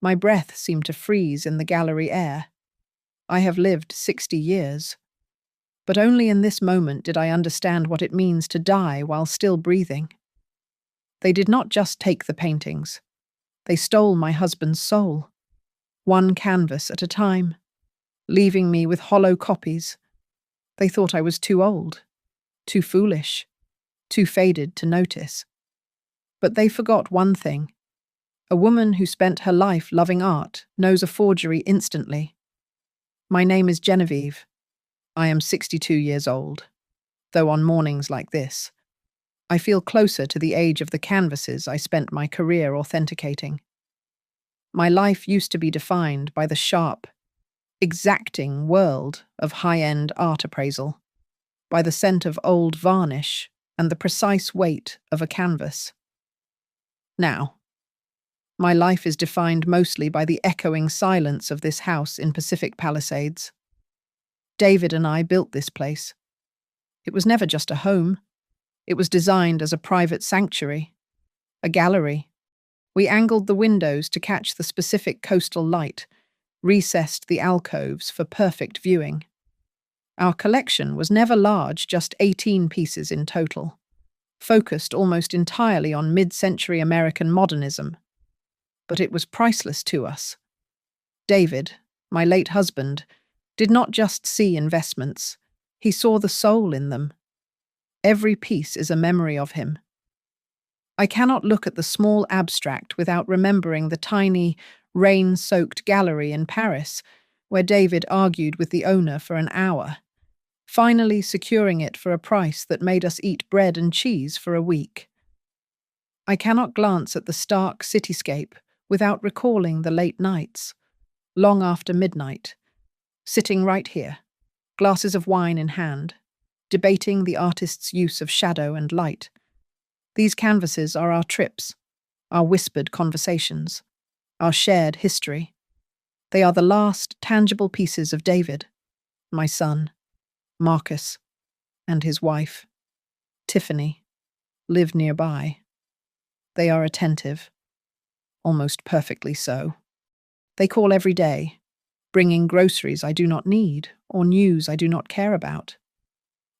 My breath seemed to freeze in the gallery air. I have lived 60 years. But only in this moment did I understand what it means to die while still breathing. They did not just take the paintings. They stole my husband's soul, one canvas at a time, leaving me with hollow copies. They thought I was too old, too foolish, too faded to notice. But they forgot one thing. A woman who spent her life loving art knows a forgery instantly. My name is Genevieve. I am 62 years old, though on mornings like this, I feel closer to the age of the canvases I spent my career authenticating. My life used to be defined by the sharp, exacting world of high-end art appraisal, by the scent of old varnish and the precise weight of a canvas. Now, my life is defined mostly by the echoing silence of this house in Pacific Palisades. David and I built this place. It was never just a home. It was designed as a private sanctuary, a gallery. We angled the windows to catch the specific coastal light, recessed the alcoves for perfect viewing. Our collection was never large, just 18 pieces in total, focused almost entirely on mid-century American modernism. But it was priceless to us. David, my late husband, did not just see investments, he saw the soul in them. Every piece is a memory of him. I cannot look at the small abstract without remembering the tiny, rain-soaked gallery in Paris, where David argued with the owner for an hour, finally securing it for a price that made us eat bread and cheese for a week. I cannot glance at the stark cityscape without recalling the late nights, long after midnight, sitting right here, glasses of wine in hand, debating the artist's use of shadow and light. These canvases are our trips, our whispered conversations, our shared history. They are the last tangible pieces of David, my son, Marcus, and his wife, Tiffany, live nearby. They are attentive, almost perfectly so. They call every day, bringing groceries I do not need or news I do not care about.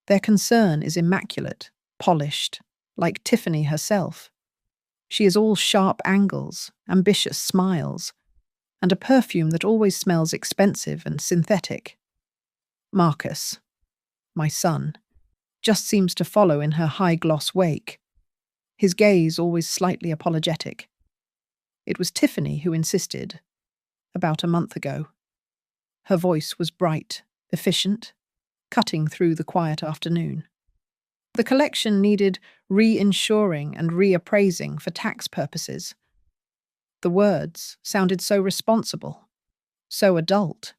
Their concern is immaculate, polished, like Tiffany herself. She is all sharp angles, ambitious smiles, and a perfume that always smells expensive and synthetic. Marcus, my son, just seems to follow in her high-gloss wake, his gaze always slightly apologetic. It was Tiffany who insisted, about a month ago. Her voice was bright, efficient, cutting through the quiet afternoon. The collection needed reinsuring and reappraising for tax purposes. The words sounded so responsible, so adult.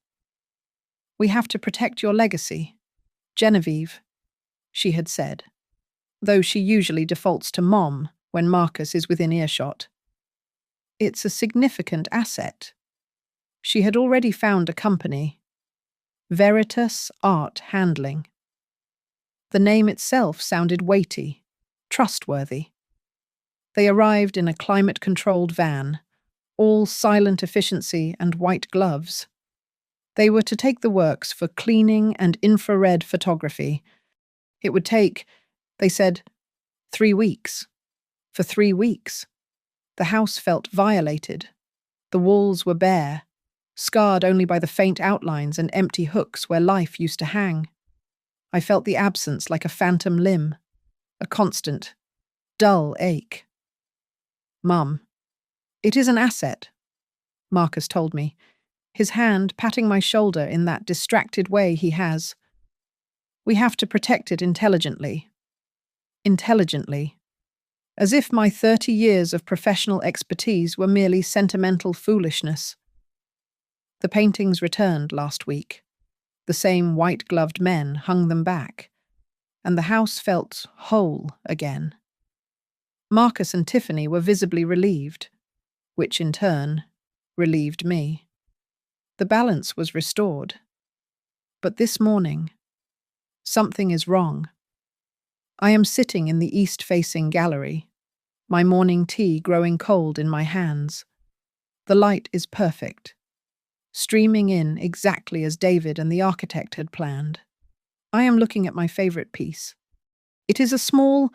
"We have to protect your legacy, Genevieve," she had said, though she usually defaults to Mom when Marcus is within earshot. It's a significant asset. She had already found a company, Veritas Art Handling. The name itself sounded weighty, trustworthy. They arrived in a climate-controlled van, all silent efficiency and white gloves. They were to take the works for cleaning and infrared photography. It would take, they said, 3 weeks. For 3 weeks. The house felt violated. The walls were bare, scarred only by the faint outlines and empty hooks where life used to hang. I felt the absence like a phantom limb, a constant, dull ache. "Mum, it is an asset," Marcus told me, his hand patting my shoulder in that distracted way he has. "We have to protect it intelligently. Intelligently. As if my 30 years of professional expertise were merely sentimental foolishness." The paintings returned last week. The same white-gloved men hung them back, and the house felt whole again. Marcus and Tiffany were visibly relieved, which in turn relieved me. The balance was restored. But this morning, something is wrong. I am sitting in the east-facing gallery, my morning tea growing cold in my hands. The light is perfect, streaming in exactly as David and the architect had planned. I am looking at my favorite piece. It is a small,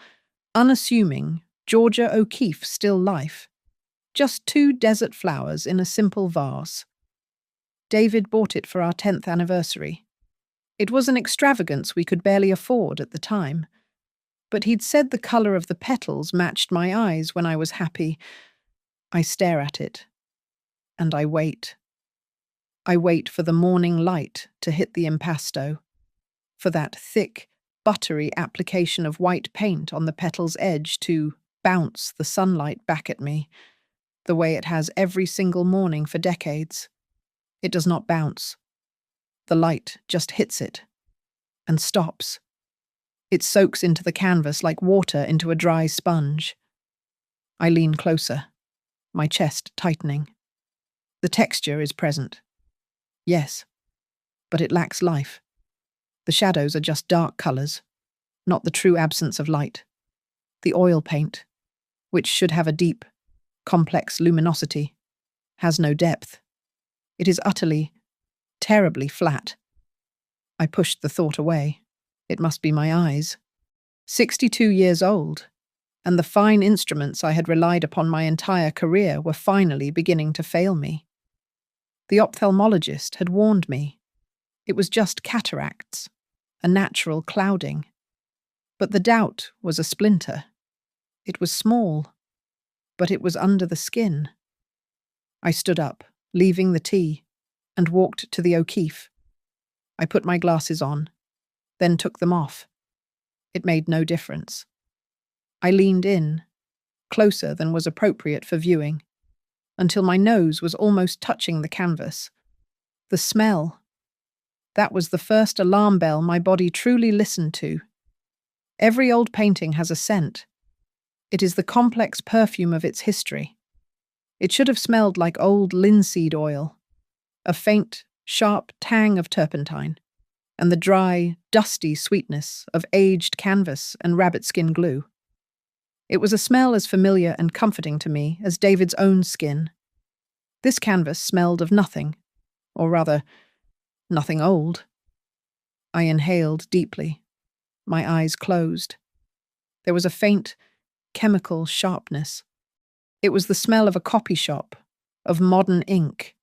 unassuming Georgia O'Keeffe still life. Just two desert flowers in a simple vase. David bought it for our 10th anniversary. It was an extravagance we could barely afford at the time, but he'd said the colour of the petals matched my eyes when I was happy. I stare at it, and I wait. I wait for the morning light to hit the impasto, for that thick, buttery application of white paint on the petal's edge to bounce the sunlight back at me, the way it has every single morning for decades. It does not bounce. The light just hits it and stops. It soaks into the canvas like water into a dry sponge. I lean closer, my chest tightening. The texture is present. Yes, but it lacks life. The shadows are just dark colours, not the true absence of light. The oil paint, which should have a deep, complex luminosity, has no depth. It is utterly, terribly flat. I pushed the thought away. It must be my eyes. 62 years old, and the fine instruments I had relied upon my entire career were finally beginning to fail me. The ophthalmologist had warned me. It was just cataracts, a natural clouding. But the doubt was a splinter. It was small, but it was under the skin. I stood up, leaving the tea, and walked to the O'Keeffe. I put my glasses on, then took them off. It made no difference. I leaned in, closer than was appropriate for viewing, until my nose was almost touching the canvas. The smell. That was the first alarm bell my body truly listened to. Every old painting has a scent. It is the complex perfume of its history. It should have smelled like old linseed oil, a faint, sharp tang of turpentine, and the dry, dusty sweetness of aged canvas and rabbit-skin glue. It was a smell as familiar and comforting to me as David's own skin. This canvas smelled of nothing, or rather, nothing old. I inhaled deeply, my eyes closed. There was a faint, chemical sharpness. It was the smell of a copy shop, of modern ink,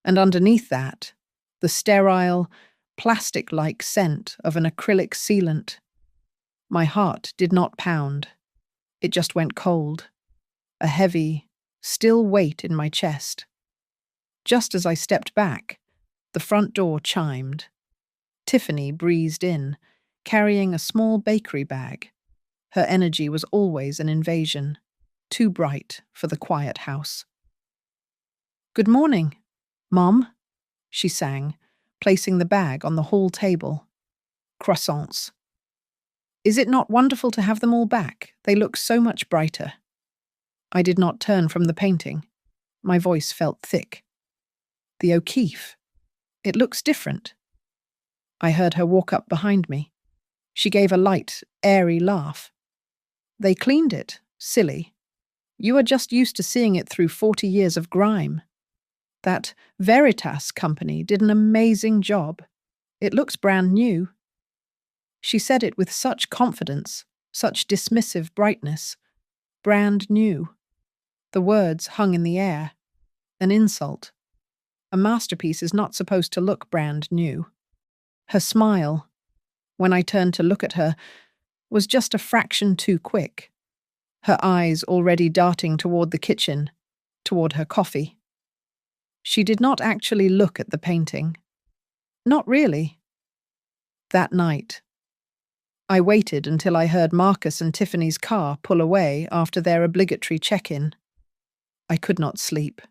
and underneath that, the sterile, plastic-like scent of an acrylic sealant. My heart did not pound. It just went cold, a heavy, still weight in my chest. Just as I stepped back, the front door chimed. Tiffany breezed in, carrying a small bakery bag. Her energy was always an invasion, too bright for the quiet house. "Good morning, Mom," she sang, placing the bag on the hall table. "Croissants. Is it not wonderful to have them all back? They look so much brighter." I did not turn from the painting. My voice felt thick. "The O'Keeffe. It looks different." I heard her walk up behind me. She gave a light, airy laugh. "They cleaned it, silly. You are just used to seeing it through 40 years of grime. That Veritas company did an amazing job. It looks brand new." She said it with such confidence, such dismissive brightness. Brand new. The words hung in the air. An insult. A masterpiece is not supposed to look brand new. Her smile, when I turned to look at her, was just a fraction too quick. Her eyes already darting toward the kitchen, toward her coffee. She did not actually look at the painting. Not really. That night, I waited until I heard Marcus and Tiffany's car pull away after their obligatory check-in. I could not sleep.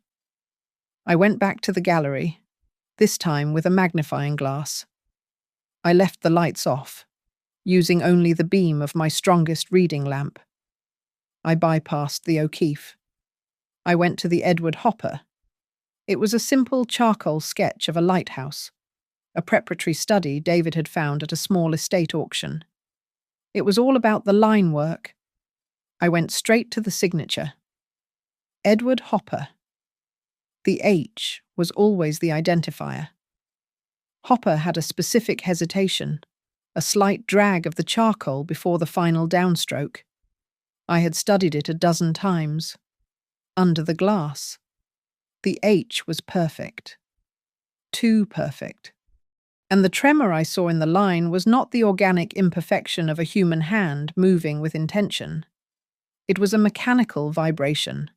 I went back to the gallery, this time with a magnifying glass. I left the lights off, using only the beam of my strongest reading lamp. I bypassed the O'Keeffe. I went to the Edward Hopper. It was a simple charcoal sketch of a lighthouse, a preparatory study David had found at a small estate auction. It was all about the line work. I went straight to the signature. Edward Hopper. The H was always the identifier. Hopper had a specific hesitation, a slight drag of the charcoal before the final downstroke. I had studied it a dozen times. Under the glass. The H was perfect. Too perfect. And the tremor I saw in the line was not the organic imperfection of a human hand moving with intention. It was a mechanical vibration,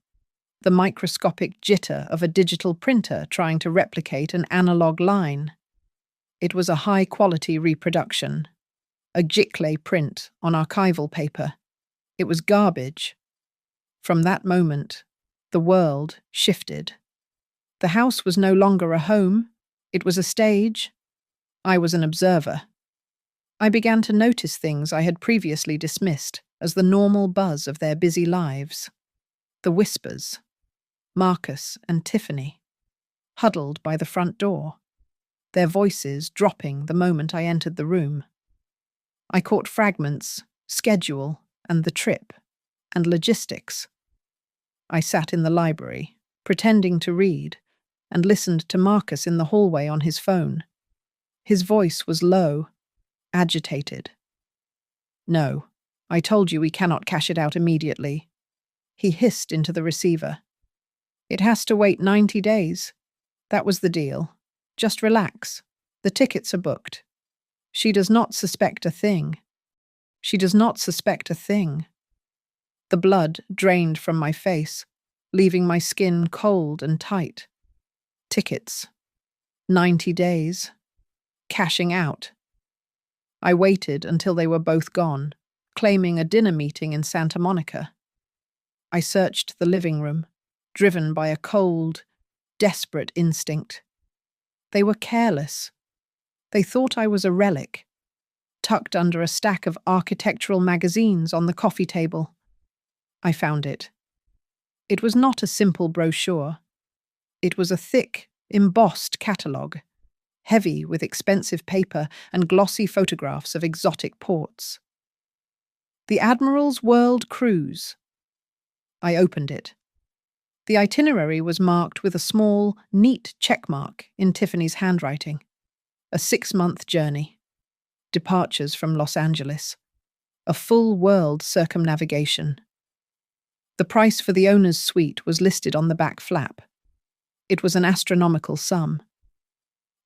the microscopic jitter of a digital printer trying to replicate an analog line. It was a high-quality reproduction, a giclée print on archival paper. It was garbage. From that moment, the world shifted. The house was no longer a home, it was a stage. I was an observer. I began to notice things I had previously dismissed as the normal buzz of their busy lives. The whispers. Marcus and Tiffany, huddled by the front door, their voices dropping the moment I entered the room. I caught fragments, schedule, and the trip, and logistics. I sat in the library, pretending to read, and listened to Marcus in the hallway on his phone. His voice was low, agitated. "No, I told you we cannot cash it out immediately." He hissed into the receiver. "It has to wait 90 days. That was the deal. Just relax. The tickets are booked. She does not suspect a thing. She does not suspect a thing." The blood drained from my face, leaving my skin cold and tight. Tickets. 90 days. Cashing out. I waited until they were both gone, claiming a dinner meeting in Santa Monica. I searched the living room, driven by a cold, desperate instinct. They were careless. They thought I was a relic, tucked under a stack of architectural magazines on the coffee table. I found it. It was not a simple brochure. It was a thick, embossed catalogue, heavy with expensive paper and glossy photographs of exotic ports. The Admiral's World Cruise. I opened it. The itinerary was marked with a small, neat checkmark in Tiffany's handwriting. A 6-month journey. Departures from Los Angeles. A full world circumnavigation. The price for the owner's suite was listed on the back flap. It was an astronomical sum.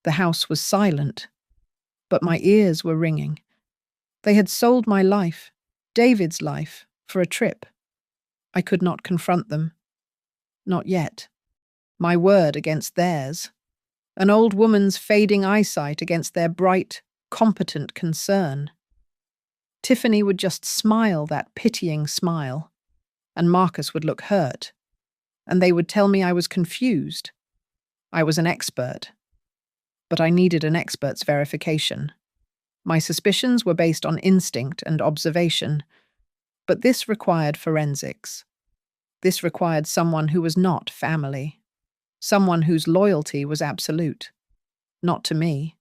The house was silent, but my ears were ringing. They had sold my life, David's life, for a trip. I could not confront them. Not yet. My word against theirs. An old woman's fading eyesight against their bright, competent concern. Tiffany would just smile that pitying smile, and Marcus would look hurt, and they would tell me I was confused. I was an expert. But I needed an expert's verification. My suspicions were based on instinct and observation, but this required forensics. This required someone who was not family, someone whose loyalty was absolute, not to me,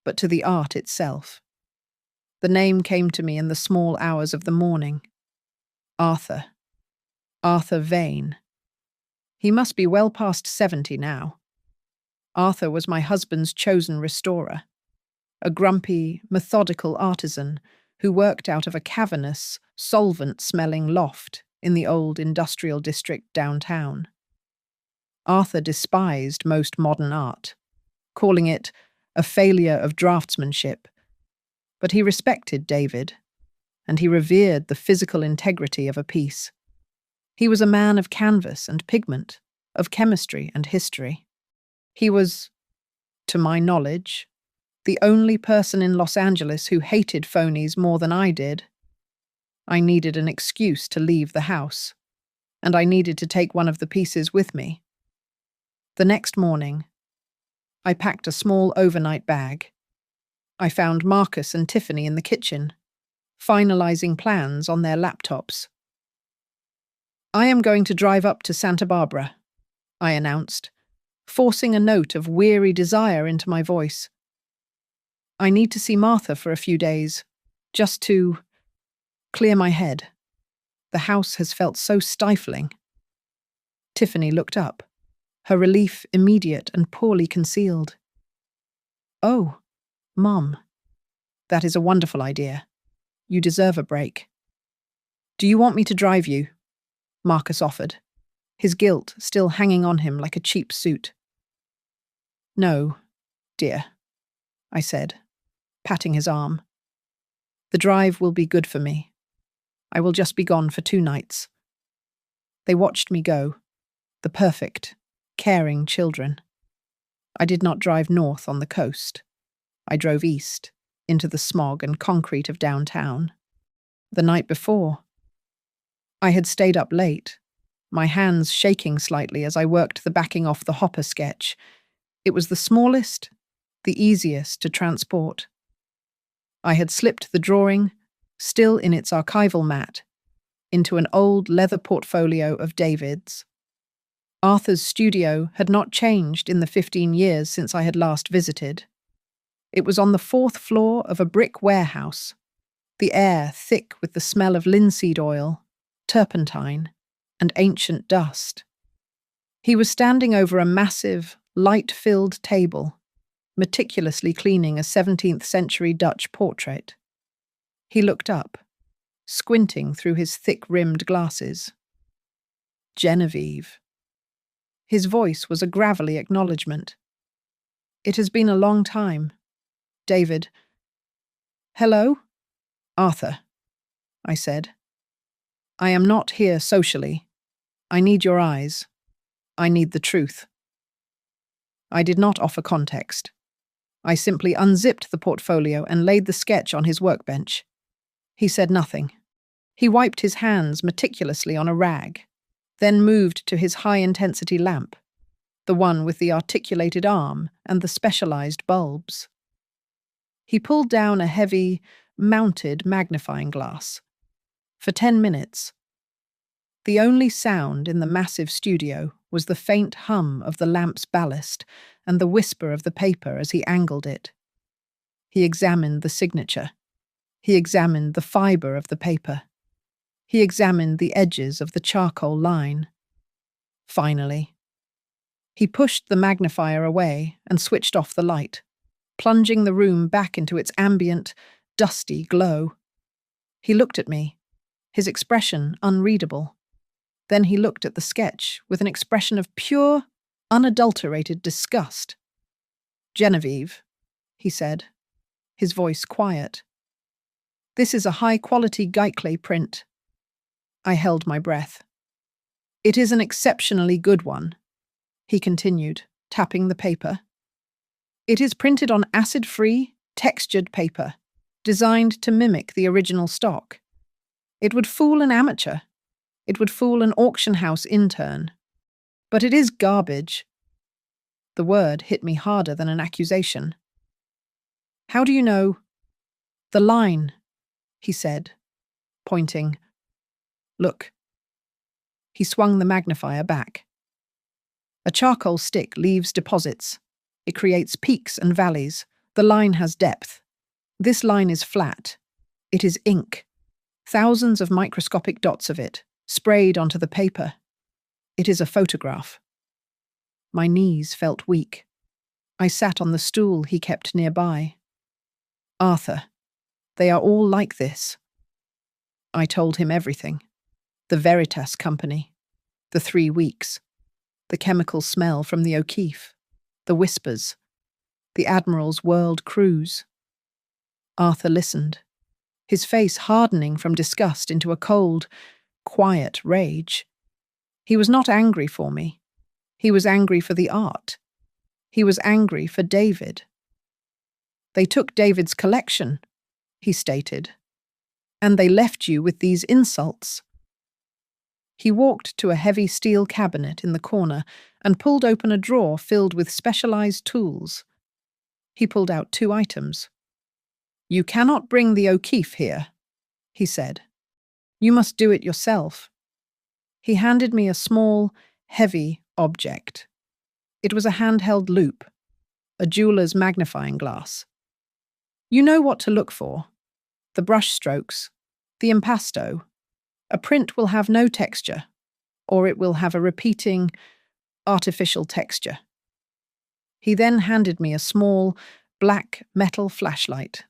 but to the art itself. The name came to me in the small hours of the morning. Arthur. Arthur Vane. He must be well past 70 now. Arthur was my husband's chosen restorer, a grumpy, methodical artisan who worked out of a cavernous, solvent-smelling loft in the old industrial district downtown. Arthur despised most modern art, calling it a failure of draftsmanship, but he respected David, and he revered the physical integrity of a piece. He was a man of canvas and pigment, of chemistry and history. He was, to my knowledge, the only person in Los Angeles who hated phonies more than I did. I needed an excuse to leave the house, and I needed to take one of the pieces with me. The next morning, I packed a small overnight bag. I found Marcus and Tiffany in the kitchen, finalizing plans on their laptops. "I am going to drive up to Santa Barbara," I announced, forcing a note of weary desire into my voice. "I need to see Martha for a few days, just to clear my head. The house has felt so stifling." Tiffany looked up. her relief immediate and poorly concealed. "Oh, Mum, that is a wonderful idea. You deserve a break." "Do you want me to drive you?" Marcus offered, his guilt still hanging on him like a cheap suit. "No, dear," I said, patting his arm. "The drive will be good for me. I will just be gone for 2 nights." They watched me go, the perfect, caring children. I did not drive north on the coast. I drove east, into the smog and concrete of downtown. The night before, I had stayed up late, my hands shaking slightly as I worked the backing off the Hopper sketch. It was the smallest, the easiest to transport. I had slipped the drawing, still in its archival mat, into an old leather portfolio of David's. Arthur's studio had not changed in the 15 years since I had last visited. It was on the 4th floor of a brick warehouse, the air thick with the smell of linseed oil, turpentine, and ancient dust. He was standing over a massive, light-filled table, meticulously cleaning a 17th century Dutch portrait. He looked up, squinting through his thick-rimmed glasses. "Genevieve." His voice was a gravelly acknowledgement. "It has been a long time. David." "Hello?" "Arthur," I said. "I am not here socially. I need your eyes. I need the truth." I did not offer context. I simply unzipped the portfolio and laid the sketch on his workbench. He said nothing. He wiped his hands meticulously on a rag, then moved to his high-intensity lamp, the one with the articulated arm and the specialized bulbs. He pulled down a heavy, mounted magnifying glass. For 10 minutes, the only sound in the massive studio was the faint hum of the lamp's ballast and the whisper of the paper as he angled it. He examined the signature. He examined the fiber of the paper. He examined the edges of the charcoal line. Finally, he pushed the magnifier away and switched off the light, plunging the room back into its ambient, dusty glow. He looked at me, his expression unreadable. Then he looked at the sketch with an expression of pure, unadulterated disgust. "Genevieve," he said, his voice quiet. "This is a high-quality Geikley print." I held my breath. "It is an exceptionally good one," he continued, tapping the paper. "It is printed on acid-free, textured paper, designed to mimic the original stock. It would fool an amateur. It would fool an auction house intern. But it is garbage." The word hit me harder than an accusation. "How do you know?" "The line," he said, pointing. "Look." He swung the magnifier back. "A charcoal stick leaves deposits. It creates peaks and valleys. The line has depth. This line is flat. It is ink. Thousands of microscopic dots of it, sprayed onto the paper. It is a photograph." My knees felt weak. I sat on the stool he kept nearby. "Arthur, they are all like this." I told him everything. The Veritas Company, the 3 weeks, the chemical smell from the O'Keefe, the whispers, the Admiral's world cruise. Arthur listened, his face hardening from disgust into a cold, quiet rage. He was not angry for me. He was angry for the art. He was angry for David. "They took David's collection," he stated, "and they left you with these insults." He walked to a heavy steel cabinet in the corner and pulled open a drawer filled with specialized tools. He pulled out 2 items. "You cannot bring the O'Keefe here," he said. "You must do it yourself." He handed me a small, heavy object. It was a handheld loupe, a jeweler's magnifying glass. "You know what to look for. The brush strokes, the impasto. A print will have no texture, or it will have a repeating, artificial texture. He then handed me a small, black metal flashlight.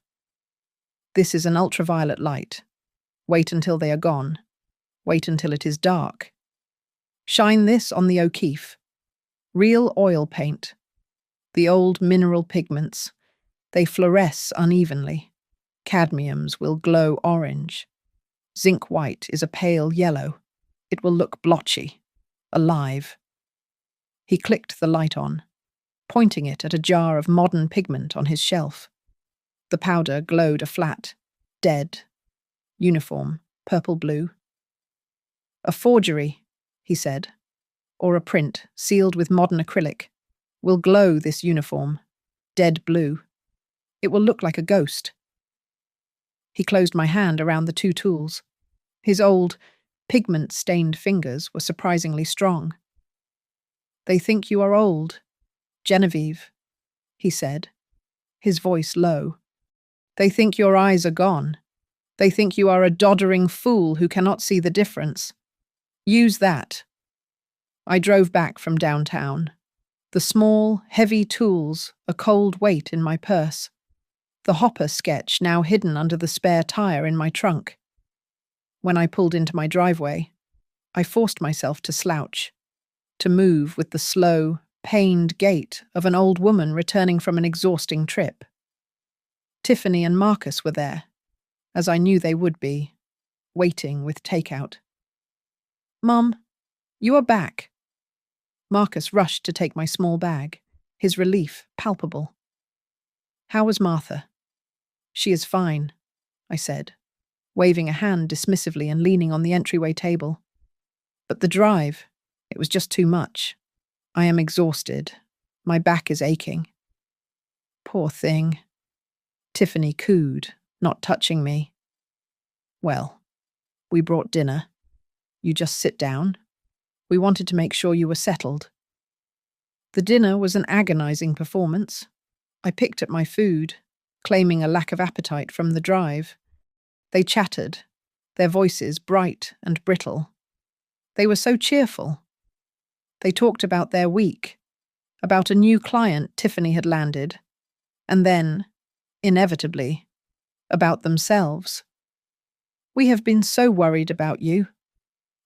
This is an ultraviolet light. Wait until they are gone. Wait until it is dark. Shine this on the O'Keefe. Real oil paint. The old mineral pigments. They fluoresce unevenly. Cadmiums will glow orange. Zinc white is a pale yellow. It will look blotchy, alive. He clicked the light on, pointing it at a jar of modern pigment on his shelf. The powder glowed a flat, dead, uniform, purple-blue. A forgery, he said, or a print sealed with modern acrylic, will glow this uniform, dead blue. It will look like a ghost. He closed my hand around the two tools. His old, pigment-stained fingers were surprisingly strong. They think you are old, Genevieve, he said, his voice low. They think your eyes are gone. They think you are a doddering fool who cannot see the difference. Use that. I drove back from downtown. The small, heavy tools, a cold weight in my purse. The Hopper sketch now hidden under the spare tire in my trunk. When I pulled into my driveway, I forced myself to slouch, to move with the slow, pained gait of an old woman returning from an exhausting trip. Tiffany and Marcus were there, as I knew they would be, waiting with takeout. Mum, you are back. Marcus rushed to take my small bag, his relief palpable. How was Martha? She is fine, I said, waving a hand dismissively and leaning on the entryway table. But the drive, it was just too much. I am exhausted. My back is aching. Poor thing. Tiffany cooed, not touching me. Well, we brought dinner. You just sit down. We wanted to make sure you were settled. The dinner was an agonizing performance. I picked at my food, claiming a lack of appetite from the drive. They chattered, their voices bright and brittle. They were so cheerful. They talked about their week, about a new client Tiffany had landed, and then, inevitably, about themselves. We have been so worried about you.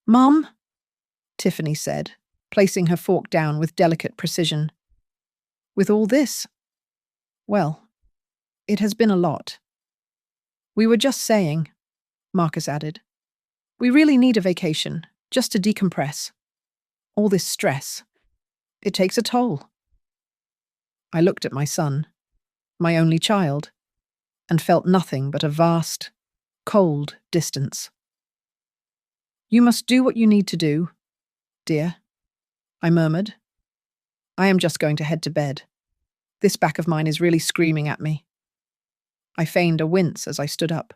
Mum, Tiffany said, placing her fork down with delicate precision. With all this? Well, it has been a lot. We were just saying, Marcus added. We really need a vacation, just to decompress. All this stress. It takes a toll. I looked at my son, my only child, and felt nothing but a vast, cold distance. You must do what you need to do, dear, I murmured. I am just going to head to bed. This back of mine is really screaming at me. I feigned a wince as I stood up.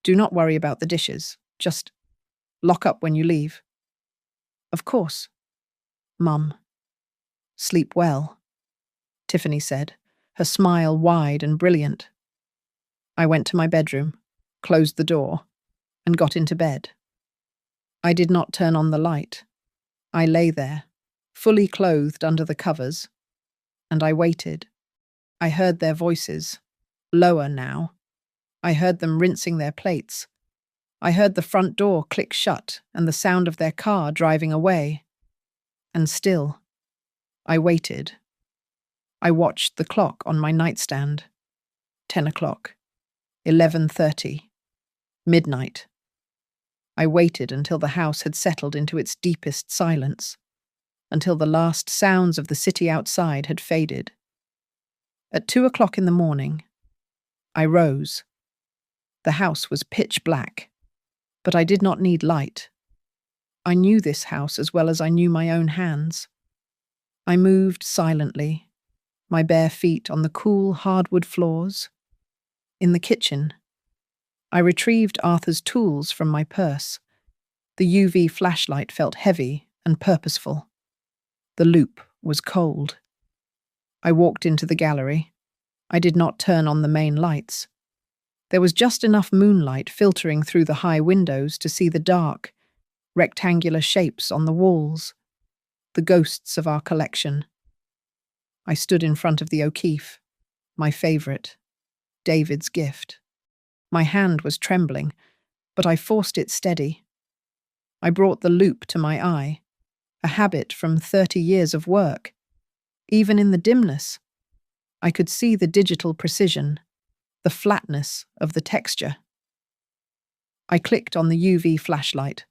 Do not worry about the dishes. Just lock up when you leave. Of course, Mum. Sleep well, Tiffany said, her smile wide and brilliant. I went to my bedroom, closed the door, and got into bed. I did not turn on the light. I lay there, fully clothed under the covers, and I waited. I heard their voices, lower now. I heard them rinsing their plates. I heard the front door click shut and the sound of their car driving away. And still, I waited. I watched the clock on my nightstand. 10 o'clock, 11:30, midnight. I waited until the house had settled into its deepest silence, until the last sounds of the city outside had faded. At 2 o'clock in the morning, I rose. The house was pitch black, but I did not need light. I knew this house as well as I knew my own hands. I moved silently, my bare feet on the cool hardwood floors. In the kitchen, I retrieved Arthur's tools from my purse. The UV flashlight felt heavy and purposeful. The loupe was cold. I walked into the gallery. I did not turn on the main lights. There was just enough moonlight filtering through the high windows to see the dark, rectangular shapes on the walls. the ghosts of our collection. I stood in front of the O'Keefe, my favourite, David's gift. My hand was trembling, but I forced it steady. I brought the loupe to my eye, a habit from 30 years of work. Even in the dimness, I could see the digital precision, the flatness of the texture. I clicked on the UV flashlight.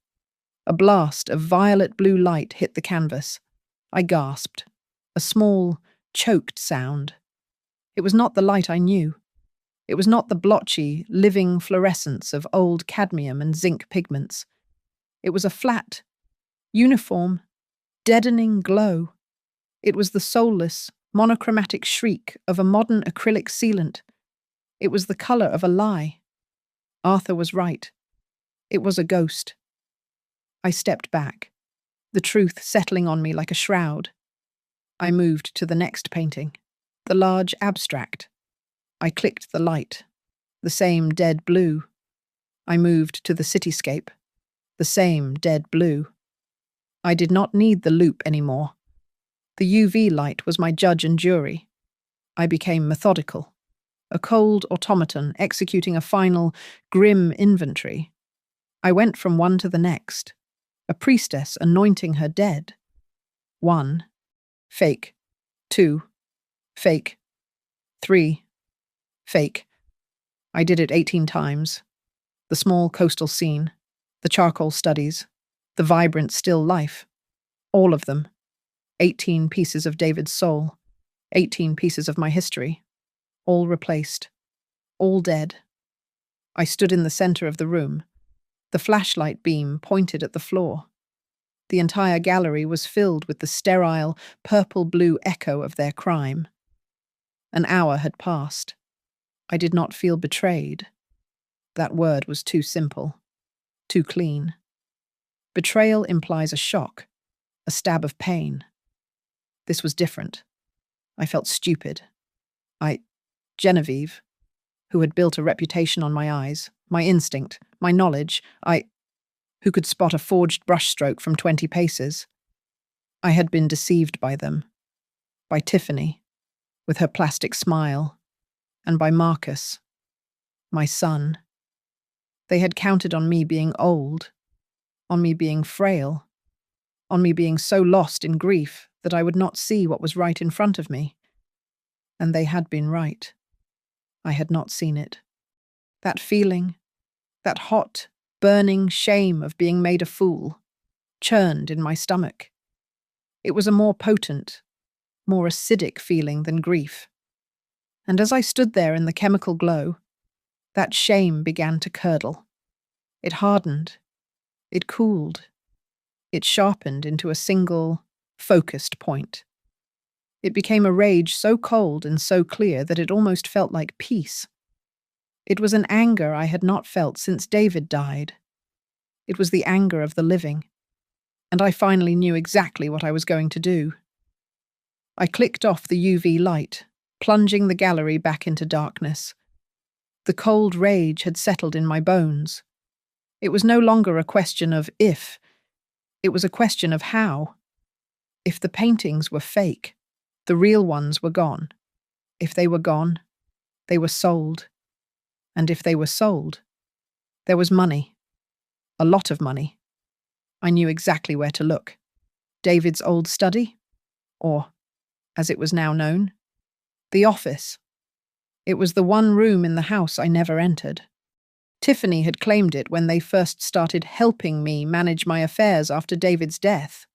A blast of violet blue light hit the canvas. I gasped. A small, choked sound. It was not the light I knew. It was not the blotchy, living fluorescence of old cadmium and zinc pigments. It was a flat, uniform, deadening glow. It was the soulless, monochromatic shriek of a modern acrylic sealant. It was the colour of a lie. Arthur was right. It was a ghost. I stepped back, the truth settling on me like a shroud. I moved to the next painting, the large abstract. I clicked the light, the same dead blue. I moved to the cityscape, the same dead blue. I did not need the loupe anymore. The UV light was my judge and jury. I became methodical, a cold automaton executing a final, grim inventory. I went from one to the next, a priestess anointing her dead. 1. Fake. 2. Fake. 3. Fake. I did it 18 times. The small coastal scene, the charcoal studies, the vibrant still life. All of them. 18 pieces of David's soul. 18 pieces of my history. All replaced. All dead. I stood in the center of the room. The flashlight beam pointed at the floor. The entire gallery was filled with the sterile, purple-blue echo of their crime. An hour had passed. I did not feel betrayed. That word was too simple, too clean. Betrayal implies a shock, a stab of pain. This was different. I felt stupid. Genevieve, who had built a reputation on my eyes, my instinct, my knowledge, who could spot a forged brushstroke from 20 paces. I had been deceived by them, by Tiffany, with her plastic smile, and by Marcus, my son. They had counted on me being old, on me being frail, on me being so lost in grief that I would not see what was right in front of me. And they had been right. I had not seen it. That feeling, that hot, burning shame of being made a fool, churned in my stomach. It was a more potent, more acidic feeling than grief. And as I stood there in the chemical glow, that shame began to curdle. It hardened. It cooled. It sharpened into a single, focused point. It became a rage so cold and so clear that it almost felt like peace. It was an anger I had not felt since David died. It was the anger of the living, and I finally knew exactly what I was going to do. I clicked off the UV light, plunging the gallery back into darkness. The cold rage had settled in my bones. It was no longer a question of if, it was a question of how. If the paintings were fake, the real ones were gone. If they were gone, they were sold. And if they were sold, there was money. A lot of money. I knew exactly where to look. David's old study? Or, as it was now known, the office. It was the one room in the house I never entered. Tiffany had claimed it when they first started helping me manage my affairs after David's death.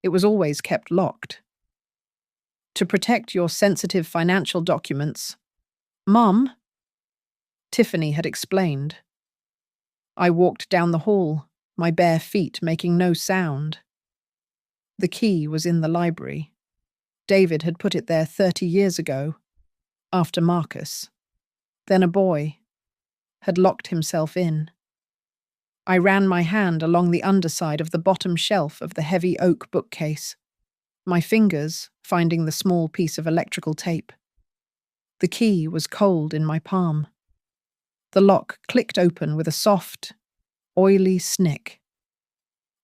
It was always kept locked. To protect your sensitive financial documents, Mum, Tiffany had explained. I walked down the hall, my bare feet making no sound. The key was in the library. David had put it there 30 years ago, after Marcus. Then a boy had locked himself in. I ran my hand along the underside of the bottom shelf of the heavy oak bookcase, my fingers finding the small piece of electrical tape. The key was cold in my palm. The lock clicked open with a soft, oily snick.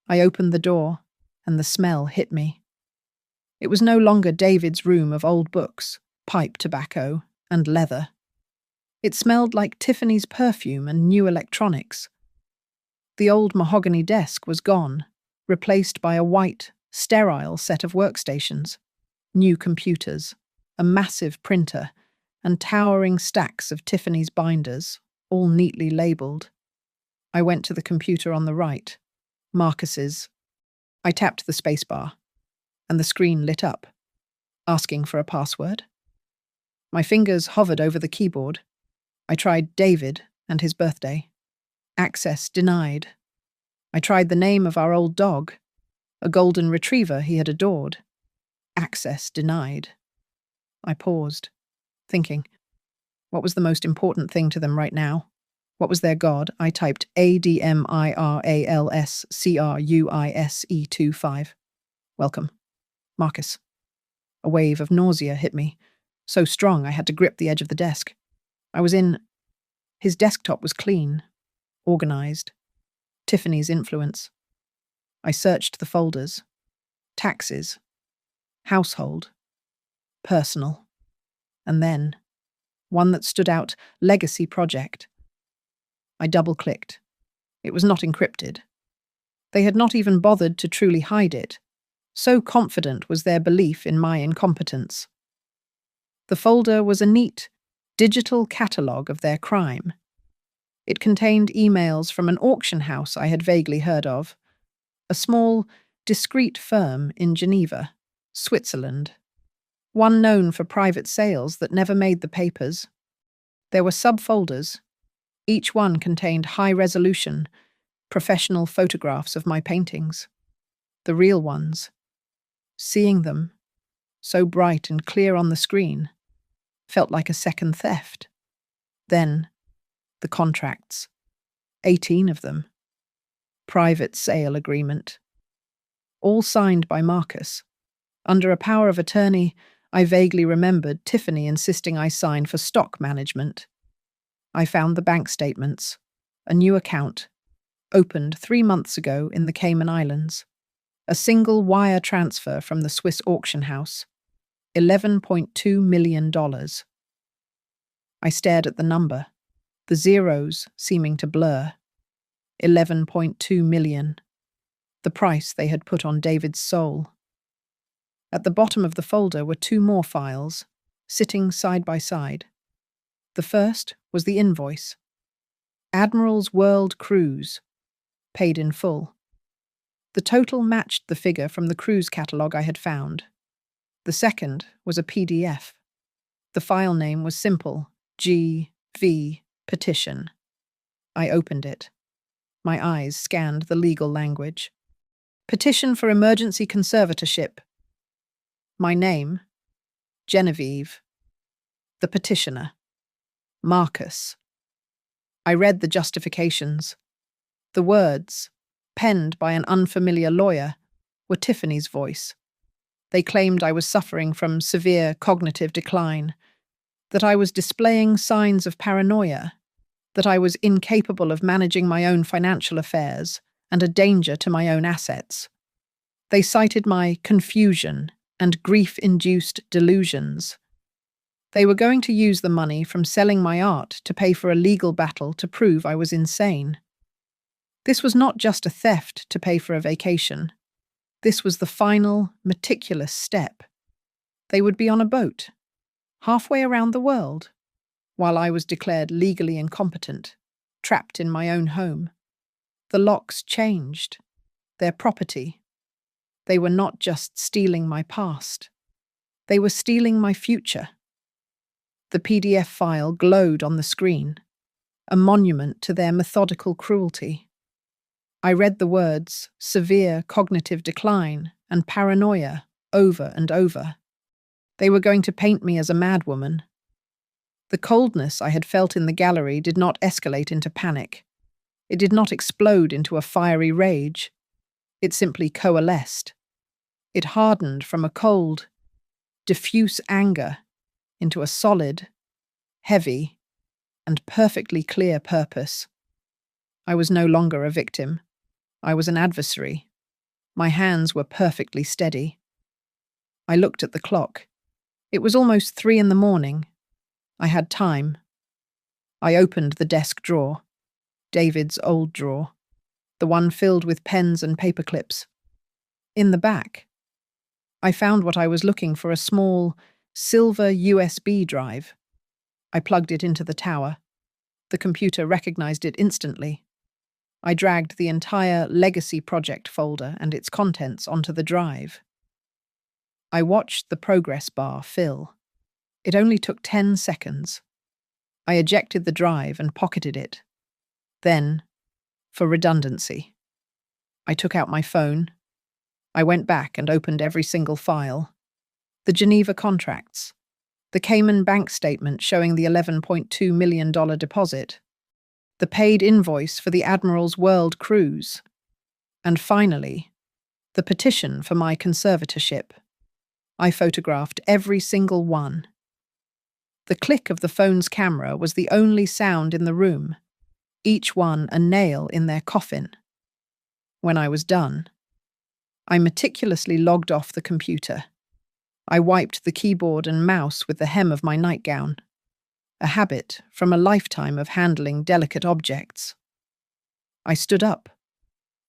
I opened the door, and the smell hit me. It was no longer David's room of old books, pipe tobacco, and leather. It smelled like Tiffany's perfume and new electronics. The old mahogany desk was gone, replaced by a white, sterile set of workstations, new computers, a massive printer, and towering stacks of Tiffany's binders, all neatly labelled. I went to the computer on the right, Marcus's. I tapped the spacebar, and the screen lit up, asking for a password. My fingers hovered over the keyboard. I tried David and his birthday. Access denied. I tried the name of our old dog, a golden retriever he had adored. Access denied. I paused, thinking, what was the most important thing to them right now? What was their god? I typed ADMIRALSCRUISE25. Welcome. Marcus. A wave of nausea hit me, so strong I had to grip the edge of the desk. His desktop was clean, organized, Tiffany's influence. I searched the folders. Taxes, household, personal, and then one that stood out, legacy project. I double-clicked. It was not encrypted. They had not even bothered to truly hide it. So confident was their belief in my incompetence. The folder was a neat, digital catalogue of their crime. It contained emails from an auction house I had vaguely heard of, a small, discreet firm in Geneva, Switzerland, one known for private sales that never made the papers. There were subfolders. Each one contained high-resolution, professional photographs of my paintings, the real ones. Seeing them, so bright and clear on the screen, felt like a second theft. Then, the contracts, 18 of them. Private sale agreement. All signed by Marcus. Under a power of attorney, I vaguely remembered Tiffany insisting I sign for stock management. I found the bank statements, a new account, opened 3 months ago in the Cayman Islands. A single wire transfer from the Swiss auction house, $11.2 million. I stared at the number, the zeros seeming to blur. 11.2 million, the price they had put on David's soul. At the bottom of the folder were 2 more files, sitting side by side. The first was the invoice. Admiral's World Cruise, paid in full. The total matched the figure from the cruise catalogue I had found. The second was a PDF. The file name was simple, GV Petition. I opened it. My eyes scanned the legal language. Petition for emergency conservatorship. My name, Genevieve. The petitioner, Marcus. I read the justifications. The words, penned by an unfamiliar lawyer, were Tiffany's voice. They claimed I was suffering from severe cognitive decline, that I was displaying signs of paranoia, that I was incapable of managing my own financial affairs and a danger to my own assets. They cited my confusion and grief-induced delusions. They were going to use the money from selling my art to pay for a legal battle to prove I was insane. This was not just a theft to pay for a vacation. This was the final, meticulous step. They would be on a boat, halfway around the world, while I was declared legally incompetent, trapped in my own home. The locks changed. Their property. They were not just stealing my past. They were stealing my future. The PDF file glowed on the screen, a monument to their methodical cruelty. I read the words severe cognitive decline and paranoia over and over. They were going to paint me as a madwoman. The coldness I had felt in the gallery did not escalate into panic. It did not explode into a fiery rage. It simply coalesced. It hardened from a cold, diffuse anger into a solid, heavy, and perfectly clear purpose. I was no longer a victim. I was an adversary. My hands were perfectly steady. I looked at the clock. It was almost 3 in the morning. I had time. I opened the desk drawer, David's old drawer, the one filled with pens and paper clips. In the back, I found what I was looking for, a small, silver USB drive. I plugged it into the tower. The computer recognized it instantly. I dragged the entire Legacy Project folder and its contents onto the drive. I watched the progress bar fill. It only took 10 seconds. I ejected the drive and pocketed it. Then, for redundancy, I took out my phone. I went back and opened every single file. The Geneva contracts, the Cayman bank statement showing the $11.2 million deposit, the paid invoice for the Admiral's World Cruise, and finally, the petition for my conservatorship. I photographed every single one. The click of the phone's camera was the only sound in the room, each one a nail in their coffin. When I was done, I meticulously logged off the computer. I wiped the keyboard and mouse with the hem of my nightgown, a habit from a lifetime of handling delicate objects. I stood up,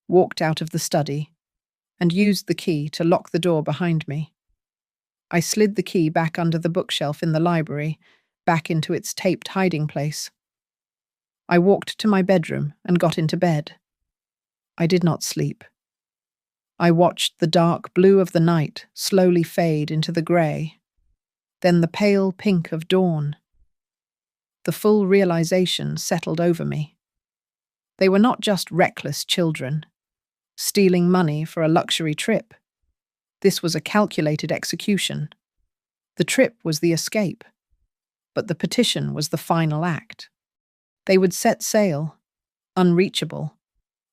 walked out of the study, and used the key to lock the door behind me. I slid the key back under the bookshelf in the library, back into its taped hiding place. I walked to my bedroom and got into bed. I did not sleep. I watched the dark blue of the night slowly fade into the grey, then the pale pink of dawn. The full realization settled over me. They were not just reckless children, stealing money for a luxury trip. This was a calculated execution. The trip was the escape, but the petition was the final act. They would set sail, unreachable,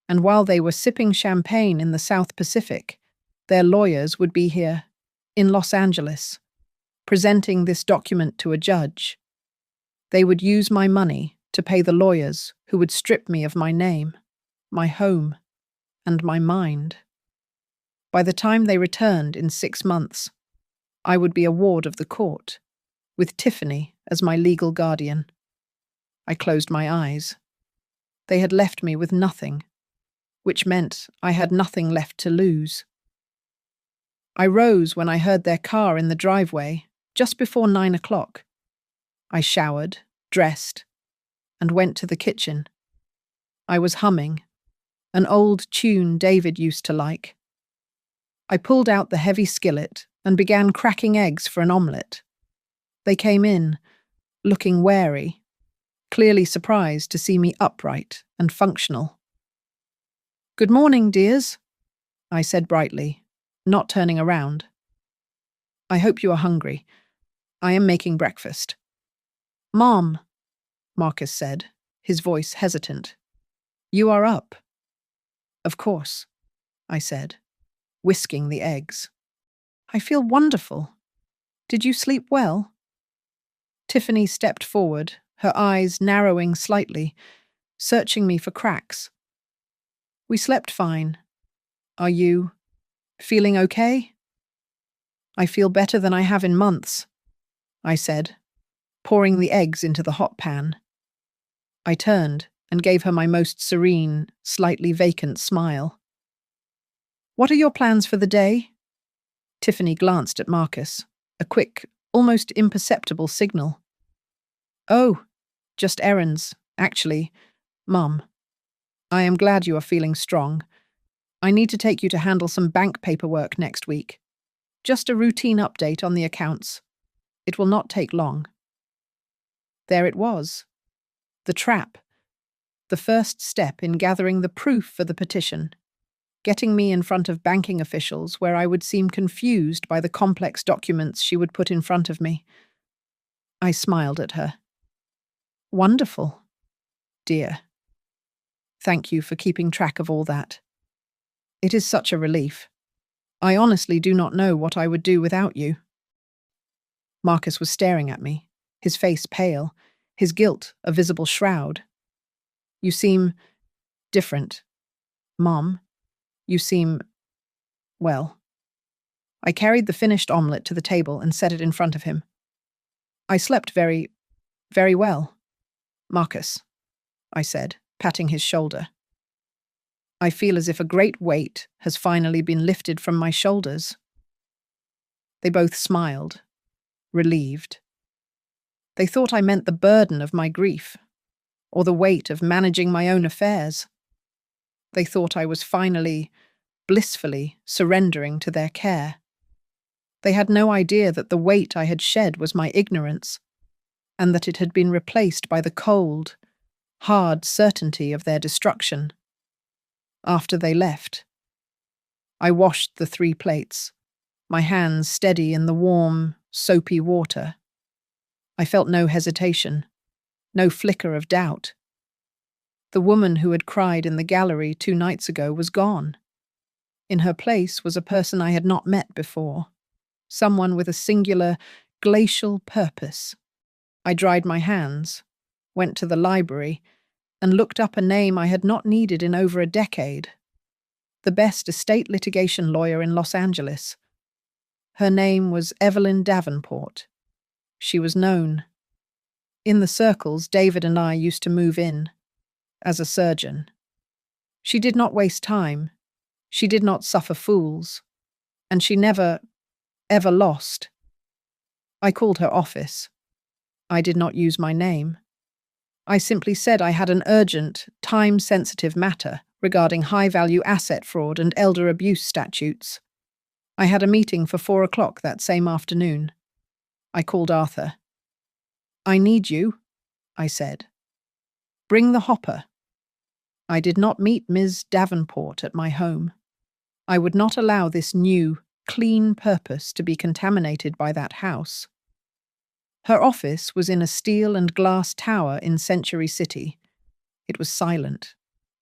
and while they were sipping champagne in the South Pacific, their lawyers would be here, in Los Angeles, presenting this document to a judge. They would use my money to pay the lawyers who would strip me of my name, my home, and my mind. By the time they returned in 6 months, I would be a ward of the court, with Tiffany as my legal guardian. I closed my eyes. They had left me with nothing, which meant I had nothing left to lose. I rose when I heard their car in the driveway, just before 9 o'clock. I showered, dressed, and went to the kitchen. I was humming, an old tune David used to like. I pulled out the heavy skillet and began cracking eggs for an omelette. They came in, looking wary, clearly surprised to see me upright and functional. "Good morning, dears," I said brightly, not turning around. "I hope you are hungry. I am making breakfast." "Mom," Marcus said, his voice hesitant. "You are up." "Of course," I said, whisking the eggs. "I feel wonderful. Did you sleep well?" Tiffany stepped forward, her eyes narrowing slightly, searching me for cracks. "We slept fine. Are you feeling okay?" "I feel better than I have in months," I said, pouring the eggs into the hot pan. I turned and gave her my most serene, slightly vacant smile. "What are your plans for the day?" Tiffany glanced at Marcus, a quick, almost imperceptible signal. "Oh, just errands, actually, Mum. I am glad you are feeling strong. I need to take you to handle some bank paperwork next week. Just a routine update on the accounts. It will not take long." There it was. The trap. The first step in gathering the proof for the petition. Getting me in front of banking officials where I would seem confused by the complex documents she would put in front of me. I smiled at her. "Wonderful, dear. Thank you for keeping track of all that. It is such a relief. I honestly do not know what I would do without you." Marcus was staring at me, his face pale, his guilt a visible shroud. "You seem different, Mom. You seem, well." I carried the finished omelette to the table and set it in front of him. I slept very, very well, Marcus, I said, patting his shoulder. I feel as if a great weight has finally been lifted from my shoulders. They both smiled, relieved. They thought I meant the burden of my grief, or the weight of managing my own affairs. They thought I was finally, blissfully surrendering to their care. They had no idea that the weight I had shed was my ignorance, and that it had been replaced by the cold, hard certainty of their destruction. After they left, I washed the 3 plates, my hands steady in the warm, soapy water. I felt no hesitation, no flicker of doubt. The woman who had cried in the gallery 2 nights ago was gone. In her place was a person I had not met before, someone with a singular, glacial purpose. I dried my hands, went to the library, and looked up a name I had not needed in over a decade. The best estate litigation lawyer in Los Angeles. Her name was Evelyn Davenport. She was known. In the circles David and I used to move in, as a surgeon. She did not waste time. She did not suffer fools. And she never, ever lost. I called her office. I did not use my name. I simply said I had an urgent, time-sensitive matter regarding high-value asset fraud and elder abuse statutes. I had a meeting for 4 o'clock that same afternoon. I called Arthur. "I need you," I said. "Bring the hopper." I did not meet Ms. Davenport at my home. I would not allow this new, clean purpose to be contaminated by that house. Her office was in a steel and glass tower in Century City. It was silent,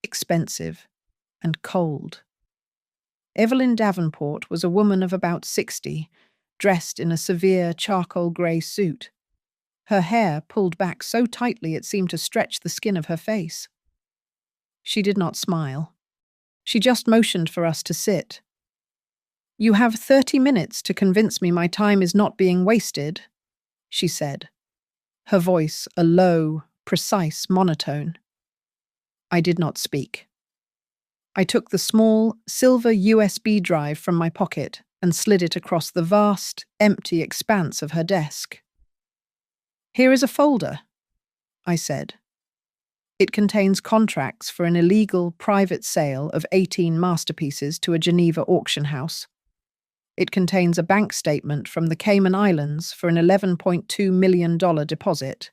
expensive, and cold. Evelyn Davenport was a woman of about 60, dressed in a severe charcoal grey suit. Her hair pulled back so tightly it seemed to stretch the skin of her face. She did not smile. She just motioned for us to sit. "You have 30 minutes to convince me my time is not being wasted," she said, her voice a low, precise monotone. I did not speak. I took the small, silver USB drive from my pocket and slid it across the vast, empty expanse of her desk. "Here is a folder," I said. "It contains contracts for an illegal private sale of 18 masterpieces to a Geneva auction house. It contains a bank statement from the Cayman Islands for an $11.2 million deposit.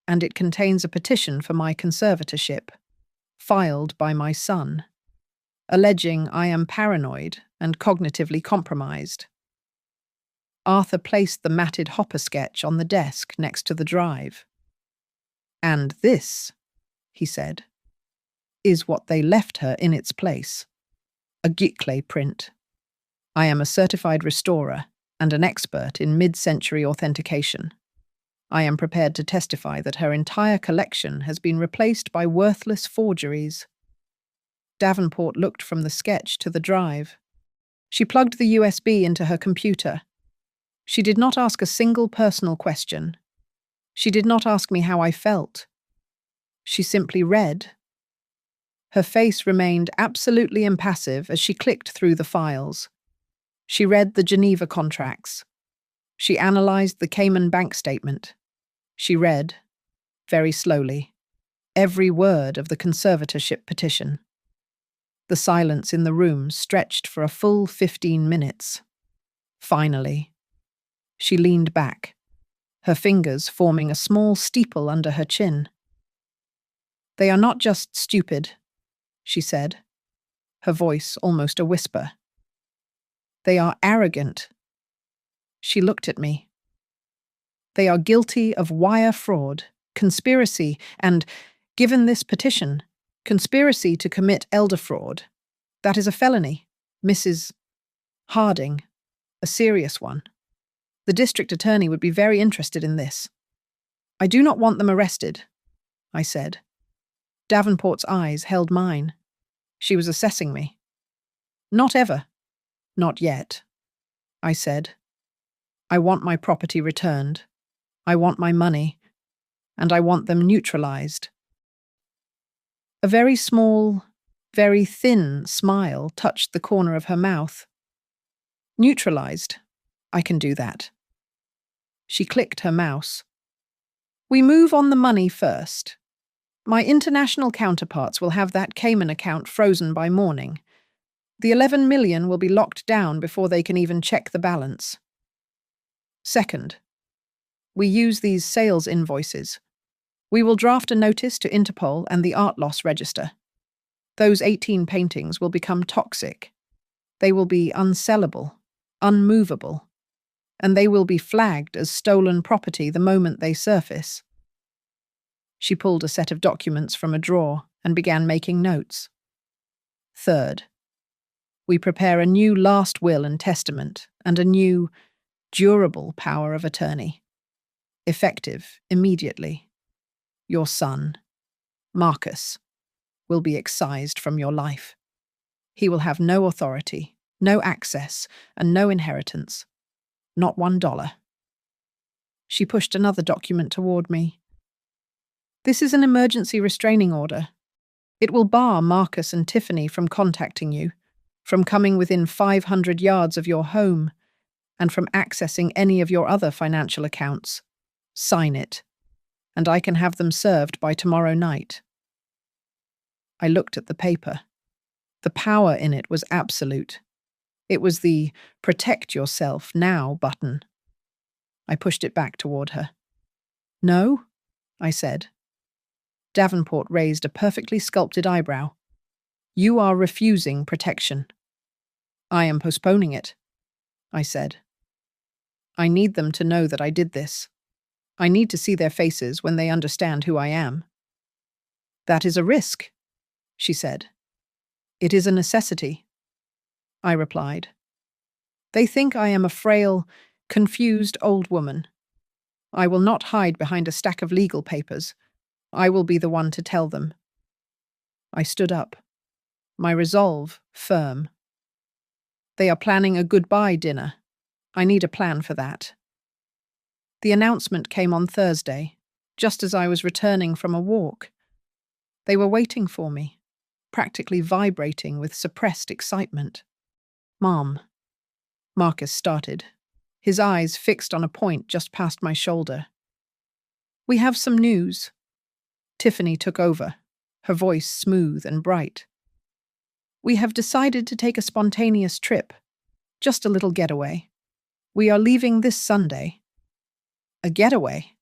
And it contains a petition for my conservatorship, filed by my son, alleging I am paranoid and cognitively compromised." Arthur placed the matted hopper sketch on the desk next to the drive. "And this," he said, "is what they left her in its place. A Giclée print. I am a certified restorer and an expert in mid-century authentication. I am prepared to testify that her entire collection has been replaced by worthless forgeries." Davenport looked from the sketch to the drive. She plugged the USB into her computer. She did not ask a single personal question. She did not ask me how I felt. She simply read. Her face remained absolutely impassive as she clicked through the files. She read the Geneva contracts. She analyzed the Cayman bank statement. She read, very slowly, every word of the conservatorship petition. The silence in the room stretched for a full 15 minutes. Finally, she leaned back, her fingers forming a small steeple under her chin. "They are not just stupid," she said, her voice almost a whisper. "They are arrogant." She looked at me. "They are guilty of wire fraud, conspiracy, and, given this petition, conspiracy to commit elder fraud. That is a felony, Mrs. Harding, a serious one. The district attorney would be very interested in this." "I do not want them arrested," I said. Davenport's eyes held mine. She was assessing me. "Not ever. Not yet." I said. I want my property returned. I want my money. And I want them neutralized. A very small, very thin smile touched the corner of her mouth. Neutralized. I can do that. She clicked her mouse. We move on the money first. My international counterparts will have that Cayman account frozen by morning. The 11 million will be locked down before they can even check the balance. Second, we use these sales invoices. We will draft a notice to Interpol and the Art Loss Register. Those 18 paintings will become toxic. They will be unsellable, unmovable, and they will be flagged as stolen property the moment they surface. She pulled a set of documents from a drawer and began making notes. Third, we prepare a new last will and testament and a new, durable power of attorney. Effective immediately. Your son, Marcus, will be excised from your life. He will have no authority, no access, and no inheritance. Not $1. She pushed another document toward me. This is an emergency restraining order. It will bar Marcus and Tiffany from contacting you, from coming within 500 yards of your home, and from accessing any of your other financial accounts. Sign it, and I can have them served by tomorrow night. I looked at the paper. The power in it was absolute. It was the "Protect Yourself Now" button. I pushed it back toward her. No, I said. Davenport raised a perfectly sculpted eyebrow. You are refusing protection. I am postponing it, I said. I need them to know that I did this. I need to see their faces when they understand who I am. That is a risk, she said. It is a necessity, I replied. They think I am a frail, confused old woman. I will not hide behind a stack of legal papers. I will be the one to tell them. I stood up, my resolve firm. They are planning a goodbye dinner. I need a plan for that. The announcement came on Thursday, just as I was returning from a walk. They were waiting for me, practically vibrating with suppressed excitement. Mom. Marcus started, his eyes fixed on a point just past my shoulder. We have some news. Tiffany took over, her voice smooth and bright. We have decided to take a spontaneous trip, just a little getaway. We are leaving this Sunday. A getaway?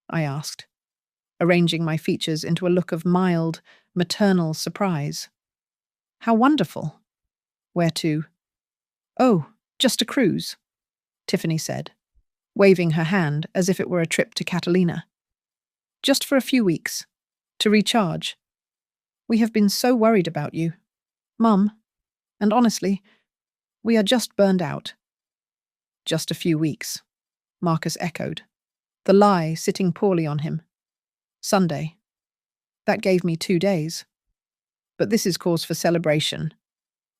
I asked, arranging my features into a look of mild, maternal surprise. How wonderful. Where to? Oh, just a cruise, Tiffany said, waving her hand as if it were a trip to Catalina. Just for a few weeks, to recharge. We have been so worried about you, Mum, and honestly, we are just burned out. Just a few weeks, Marcus echoed, the lie sitting poorly on him. Sunday. That gave me 2 days. But this is cause for celebration,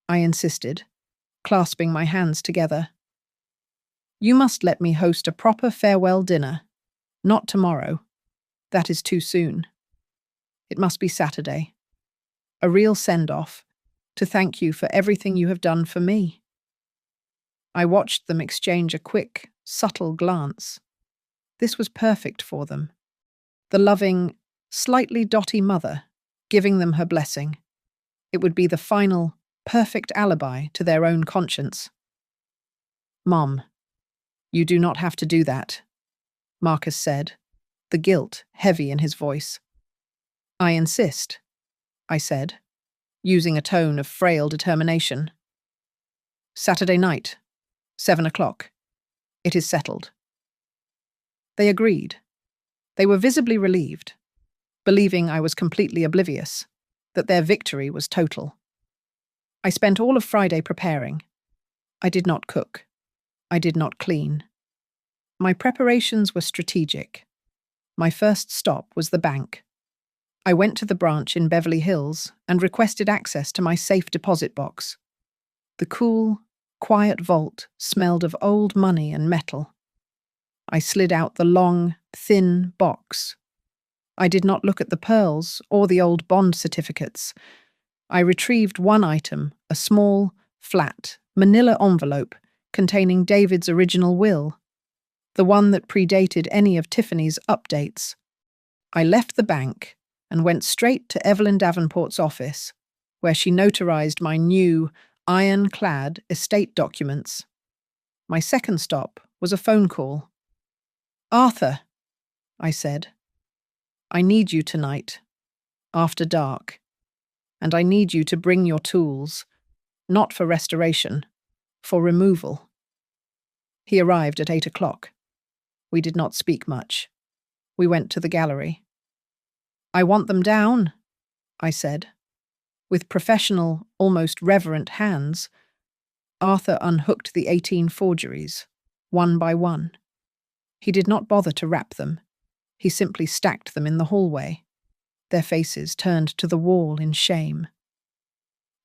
I insisted, clasping my hands together. You must let me host a proper farewell dinner. Not tomorrow. That is too soon. It must be Saturday. A real send-off, to thank you for everything you have done for me. I watched them exchange a quick, subtle glance. This was perfect for them. The loving, slightly dotty mother, giving them her blessing. It would be the final, perfect alibi to their own conscience. Mom, you do not have to do that, Marcus said, the guilt heavy in his voice. I insist, I said, using a tone of frail determination. Saturday night, 7 o'clock. It is settled. They agreed. They were visibly relieved, believing I was completely oblivious, that their victory was total. I spent all of Friday preparing. I did not cook. I did not clean. My preparations were strategic. My first stop was the bank. I went to the branch in Beverly Hills and requested access to my safe deposit box. The cool, quiet vault smelled of old money and metal. I slid out the long, thin box. I did not look at the pearls or the old bond certificates. I retrieved one item, a small, flat, manila envelope containing David's original will, the one that predated any of Tiffany's updates. I left the bank and went straight to Evelyn Davenport's office, where she notarized my new, iron-clad estate documents. My second stop was a phone call. "Arthur," I said, "I need you tonight, after dark, and I need you to bring your tools, not for restoration, for removal." He arrived at 8 o'clock. We did not speak much. We went to the gallery. "I want them down," I said. With professional, almost reverent hands, Arthur unhooked the 18 forgeries, one by one. He did not bother to wrap them. He simply stacked them in the hallway, their faces turned to the wall in shame.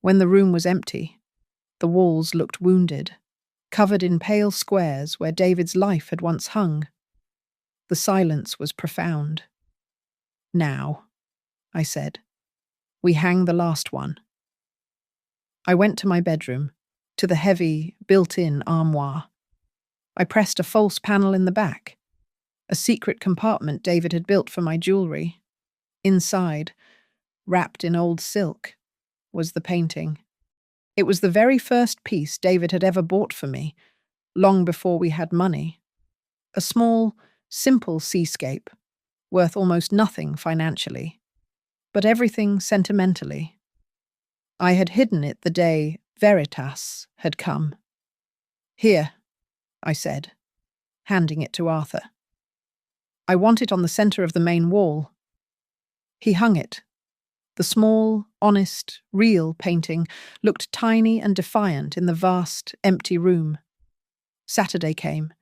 When the room was empty, the walls looked wounded, covered in pale squares where David's life had once hung. The silence was profound. "Now," I said, "we hang the last one." I went to my bedroom, to the heavy, built-in armoire. I pressed a false panel in the back, a secret compartment David had built for my jewelry. Inside, wrapped in old silk, was the painting. It was the very first piece David had ever bought for me, long before we had money. A small, simple seascape, worth almost nothing financially, but everything sentimentally. I had hidden it the day Veritas had come. "Here," I said, handing it to Arthur. "I want it on the center of the main wall." He hung it. The small, honest, real painting looked tiny and defiant in the vast, empty room. Saturday came.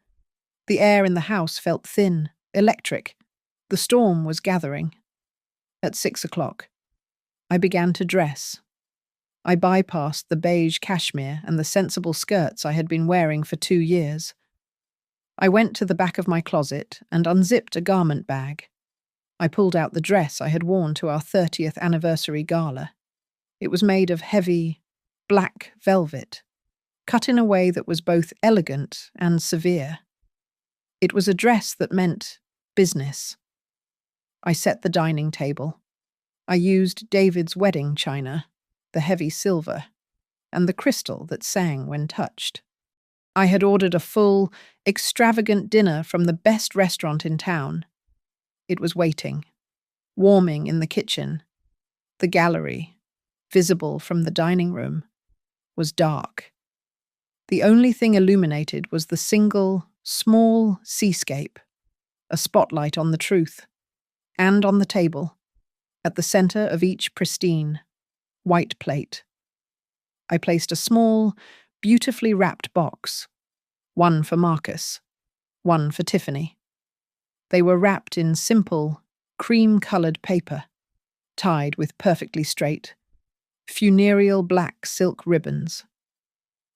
The air in the house felt thin, electric. The storm was gathering. At 6 o'clock, I began to dress. I bypassed the beige cashmere and the sensible skirts I had been wearing for 2 years. I went to the back of my closet and unzipped a garment bag. I pulled out the dress I had worn to our 30th anniversary gala. It was made of heavy, black velvet, cut in a way that was both elegant and severe. It was a dress that meant business. I set the dining table. I used David's wedding china, the heavy silver, and the crystal that sang when touched. I had ordered a full, extravagant dinner from the best restaurant in town. It was waiting, warming in the kitchen. The gallery, visible from the dining room, was dark. The only thing illuminated was the single, small seascape, a spotlight on the truth, and on the table, at the center of each pristine, white plate. I placed a small, beautifully wrapped box, one for Marcus, one for Tiffany. They were wrapped in simple, cream-colored paper, tied with perfectly straight, funereal black silk ribbons.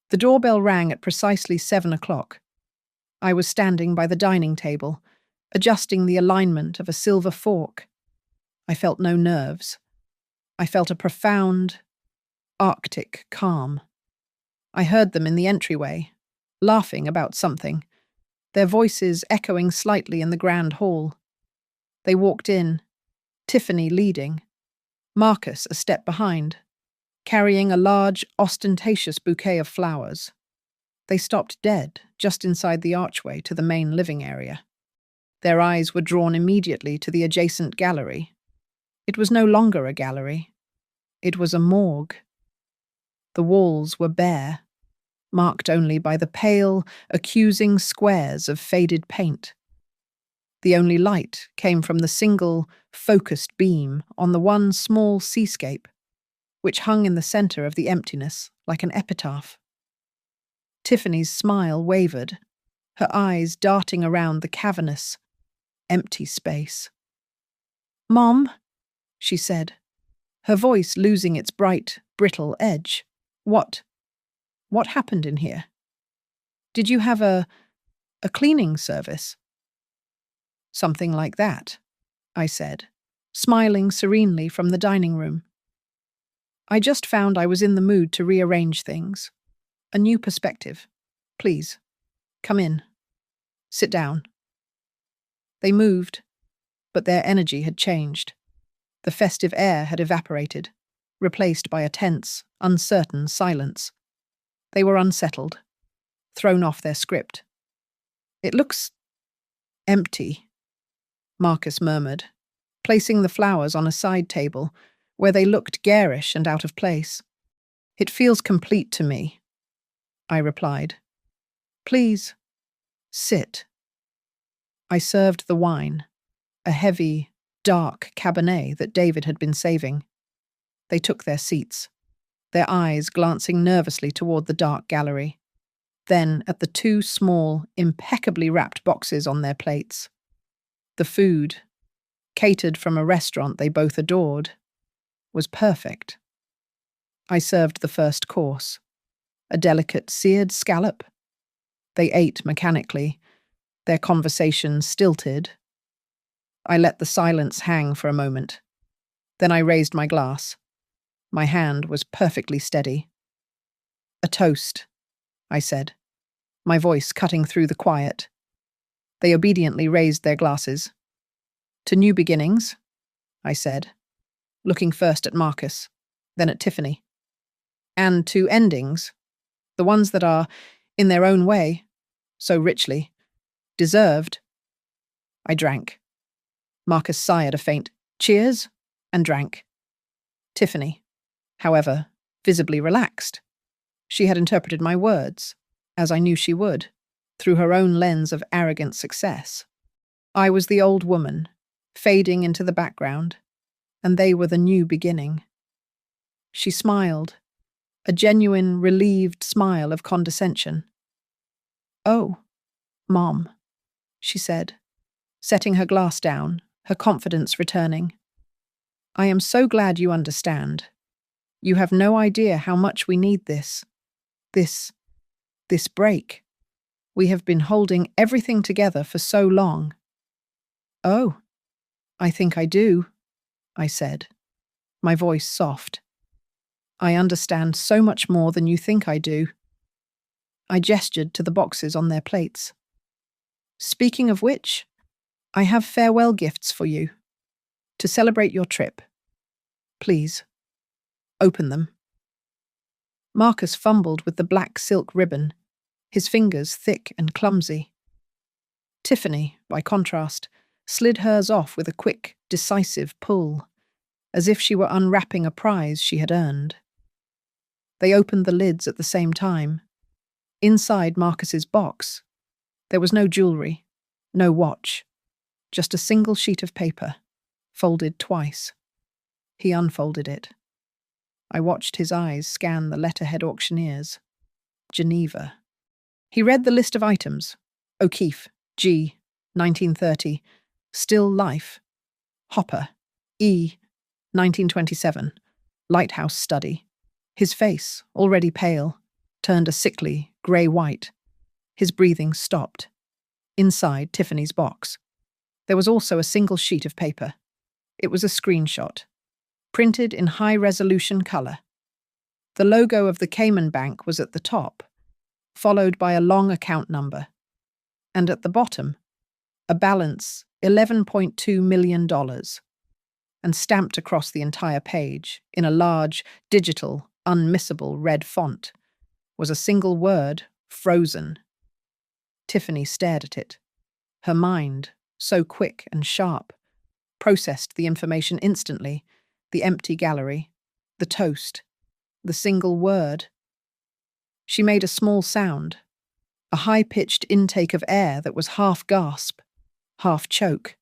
The doorbell rang at precisely 7 o'clock. I was standing by the dining table, adjusting the alignment of a silver fork. I felt no nerves. I felt a profound, arctic calm. I heard them in the entryway, laughing about something, their voices echoing slightly in the grand hall. They walked in, Tiffany leading, Marcus a step behind, carrying a large, ostentatious bouquet of flowers. They stopped dead just inside the archway to the main living area. Their eyes were drawn immediately to the adjacent gallery. It was no longer a gallery. It was a morgue. The walls were bare, marked only by the pale, accusing squares of faded paint. The only light came from the single, focused beam on the one small seascape, which hung in the center of the emptiness like an epitaph. Tiffany's smile wavered, her eyes darting around the cavernous, empty space. "Mom," she said, her voice losing its bright, brittle edge. What happened in here?" Did you have a cleaning service? Something like that, I said, smiling serenely from the dining room. I just found I was in the mood to rearrange things. A new perspective. Please, come in. Sit down. They moved, but their energy had changed. The festive air had evaporated, replaced by a tense, uncertain silence. They were unsettled, thrown off their script. It looks empty, Marcus murmured, placing the flowers on a side table where they looked garish and out of place. It feels complete to me, I replied. Please, sit. I served the wine, a heavy, dark Cabernet that David had been saving. They took their seats, their eyes glancing nervously toward the dark gallery, then at the two small, impeccably wrapped boxes on their plates. The food, catered from a restaurant they both adored, was perfect. I served the first course, a delicate seared scallop. They ate mechanically, their conversation stilted. I let the silence hang for a moment. Then I raised my glass. My hand was perfectly steady. A toast, I said, my voice cutting through the quiet. They obediently raised their glasses. To new beginnings, I said, looking first at Marcus, then at Tiffany. And to endings, the ones that are, in their own way, so richly, deserved. I drank. Marcus sighed a faint cheers and drank. Tiffany, however, visibly relaxed. She had interpreted my words, as I knew she would, through her own lens of arrogant success. I was the old woman, fading into the background, and they were the new beginning. She smiled, a genuine, relieved smile of condescension. "Oh, Mom," she said, setting her glass down, her confidence returning. "I am so glad you understand. You have no idea how much we need this break. We have been holding everything together for so long." "Oh, I think I do," I said, my voice soft. "I understand so much more than you think I do." I gestured to the boxes on their plates. "Speaking of which, I have farewell gifts for you. To celebrate your trip. Please, open them." Marcus fumbled with the black silk ribbon, his fingers thick and clumsy. Tiffany, by contrast, slid hers off with a quick, decisive pull, as if she were unwrapping a prize she had earned. They opened the lids at the same time. Inside Marcus's box, there was no jewelry, no watch, just a single sheet of paper, folded twice. He unfolded it. I watched his eyes scan the letterhead auctioneers. Geneva. He read the list of items. O'Keefe, G, 1930. Still Life. Hopper, E, 1927. Lighthouse Study. His face, already pale, turned a sickly, grey-white. His breathing stopped. Inside Tiffany's box, there was also a single sheet of paper. It was a screenshot, printed in high-resolution colour. The logo of the Cayman Bank was at the top, followed by a long account number. And at the bottom, a balance $11.2 million. And stamped across the entire page, in a large, digital, unmissable red font, was a single word, frozen. Tiffany stared at it. Her mind, so quick and sharp, processed the information instantly, the empty gallery, the toast, the single word. She made a small sound, a high-pitched intake of air that was half gasp, half choke.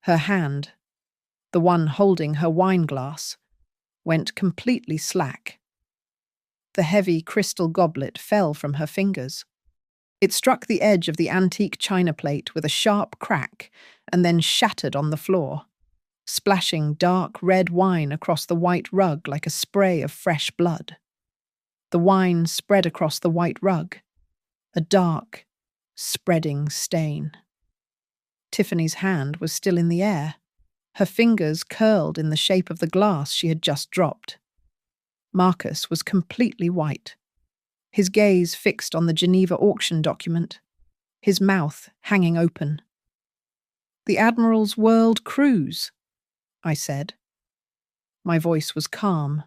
Her hand, the one holding her wine glass, went completely slack. The heavy crystal goblet fell from her fingers. It struck the edge of the antique china plate with a sharp crack and then shattered on the floor, splashing dark red wine across the white rug like a spray of fresh blood. The wine spread across the white rug, a dark, spreading stain. Tiffany's hand was still in the air, her fingers curled in the shape of the glass she had just dropped. Marcus was completely white, his gaze fixed on the Geneva auction document, his mouth hanging open. "The Admiral's World Cruise," I said. My voice was calm,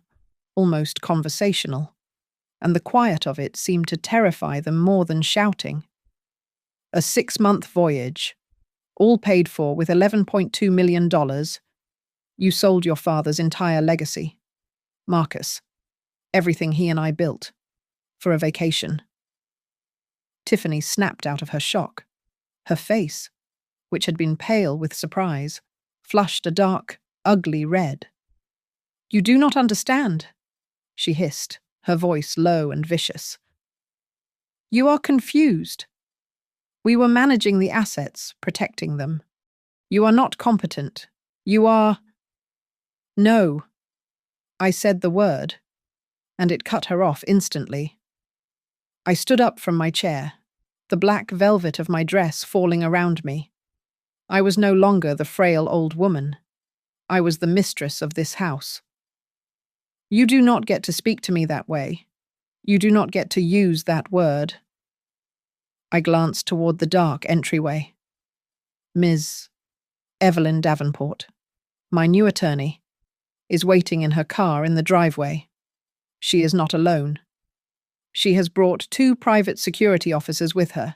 almost conversational, and the quiet of it seemed to terrify them more than shouting. "A 6-month voyage, all paid for with $11.2 million. You sold your father's entire legacy. Marcus, everything he and I built, for a vacation." Tiffany snapped out of her shock. Her face, which had been pale with surprise, flushed a dark, ugly red. "You do not understand," she hissed, her voice low and vicious. "You are confused. We were managing the assets, protecting them. You are not competent. You are—" "No." I said the word, and it cut her off instantly. I stood up from my chair, the black velvet of my dress falling around me. I was no longer the frail old woman. I was the mistress of this house. "You do not get to speak to me that way. You do not get to use that word." I glanced toward the dark entryway. Ms. Evelyn Davenport, my new attorney, is waiting in her car in the driveway. She is not alone. She has brought 2 private security officers with her.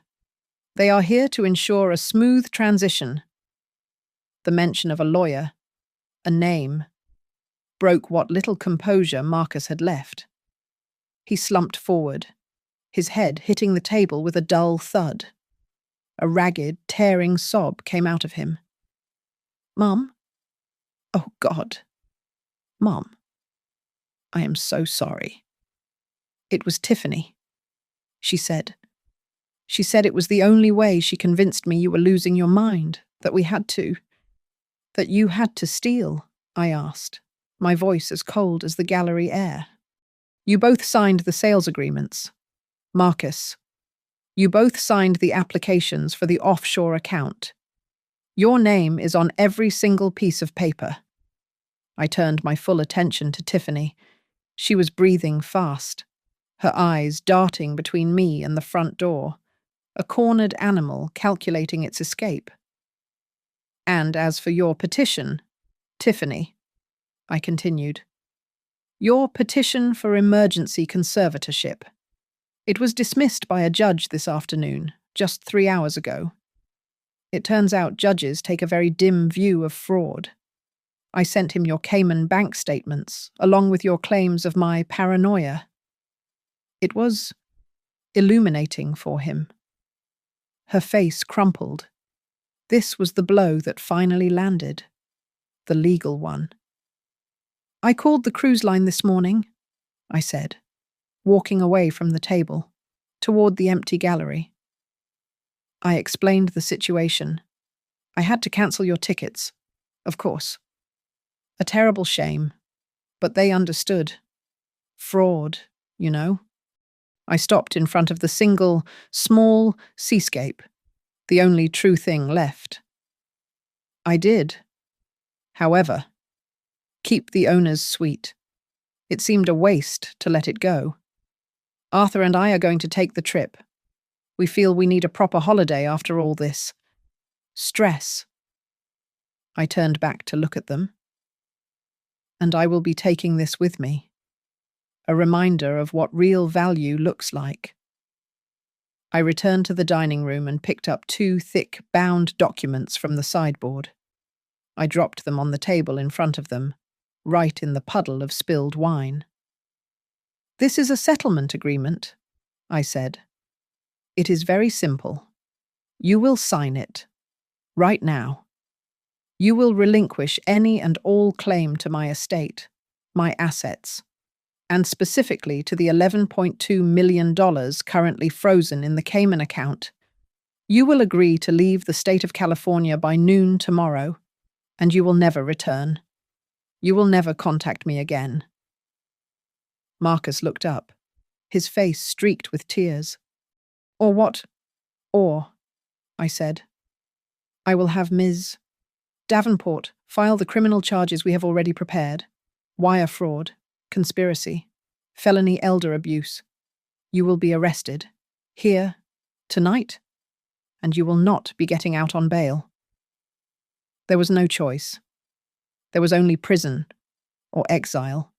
They are here to ensure a smooth transition. The mention of a lawyer, a name, broke what little composure Marcus had left. He slumped forward, his head hitting the table with a dull thud. A ragged, tearing sob came out of him. "Mum? Oh, God. Mum. I am so sorry." "It was Tiffany," she said. "She said it was the only way she convinced me you were losing your mind, that we had to—" "That you had to steal?" I asked, my voice as cold as the gallery air. "You both signed the sales agreements. Marcus, you both signed the applications for the offshore account. Your name is on every single piece of paper." I turned my full attention to Tiffany. She was breathing fast, her eyes darting between me and the front door, a cornered animal calculating its escape. "And as for your petition, Tiffany," I continued, "your petition for emergency conservatorship. It was dismissed by a judge this afternoon, just 3 hours ago. It turns out judges take a very dim view of fraud. I sent him your Cayman bank statements, along with your claims of my paranoia. It was illuminating for him." Her face crumpled. This was the blow that finally landed. The legal one. "I called the cruise line this morning," I said, walking away from the table, toward the empty gallery. I explained the situation. "I had to cancel your tickets, of course. A terrible shame, but they understood. Fraud, you know." I stopped in front of the single, small seascape, the only true thing left. "I did. However, keep the owner's suite. It seemed a waste to let it go. Arthur and I are going to take the trip. We feel we need a proper holiday after all this stress." I turned back to look at them. "And I will be taking this with me. A reminder of what real value looks like." I returned to the dining room and picked up 2 thick, bound documents from the sideboard. I dropped them on the table in front of them, right in the puddle of spilled wine. "This is a settlement agreement," I said. "It is very simple. You will sign it. Right now. You will relinquish any and all claim to my estate, my assets, and specifically to the $11.2 million currently frozen in the Cayman account. You will agree to leave the state of California by noon tomorrow, and you will never return. You will never contact me again." Marcus looked up, his face streaked with tears. Or what? Or, I said. I will have Ms. Davenport file the criminal charges we have already prepared. Wire fraud, conspiracy, felony elder abuse. You will be arrested. Here, tonight, and you will not be getting out on bail. There was no choice. There was only prison or exile.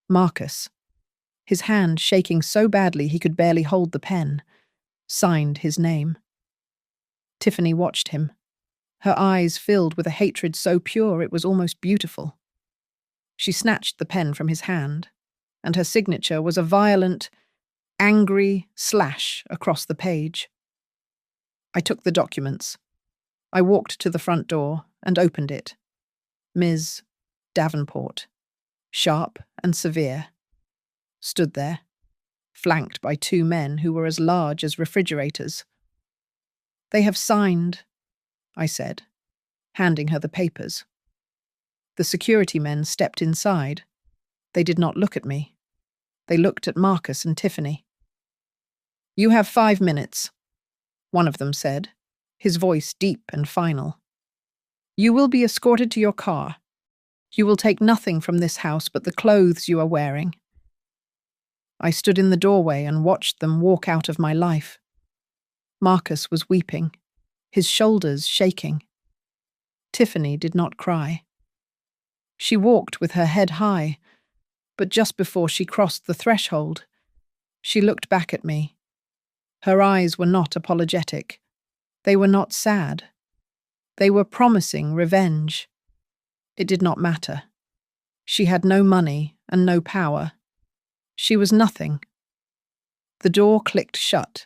Marcus, his hand shaking so badly he could barely hold the pen, signed his name. Tiffany watched him, her eyes filled with a hatred so pure it was almost beautiful. She snatched the pen from his hand, and her signature was a violent, angry slash across the page. I took the documents. I walked to the front door and opened it. Ms. Davenport, sharp and severe, stood there, flanked by two men who were as large as refrigerators. They have signed, I said, handing her the papers. The security men stepped inside. They did not look at me. They looked at Marcus and Tiffany. You have 5 minutes, one of them said, his voice deep and final. You will be escorted to your car. You will take nothing from this house but the clothes you are wearing. I stood in the doorway and watched them walk out of my life. Marcus was weeping, his shoulders shaking. Tiffany did not cry. She walked with her head high, but just before she crossed the threshold, she looked back at me. Her eyes were not apologetic. They were not sad. They were promising revenge. It did not matter. She had no money and no power. She was nothing. The door clicked shut.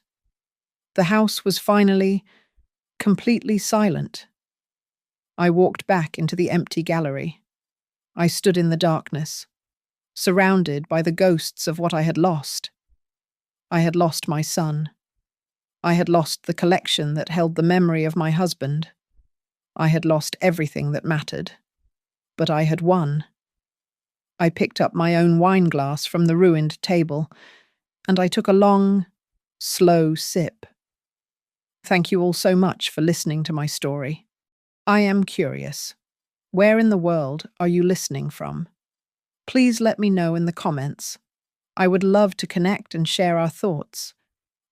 The house was finally, completely silent. I walked back into the empty gallery. I stood in the darkness, surrounded by the ghosts of what I had lost. I had lost my son. I had lost the collection that held the memory of my husband. I had lost everything that mattered. But I had won. I picked up my own wine glass from the ruined table, and I took a long, slow sip. Thank you all so much for listening to my story. I am curious. Where in the world are you listening from? Please let me know in the comments. I would love to connect and share our thoughts.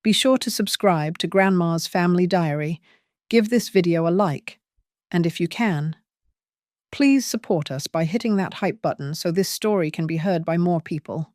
Be sure to subscribe to Grandma's Family Diary, give this video a like, and if you can, please support us by hitting that hype button so this story can be heard by more people.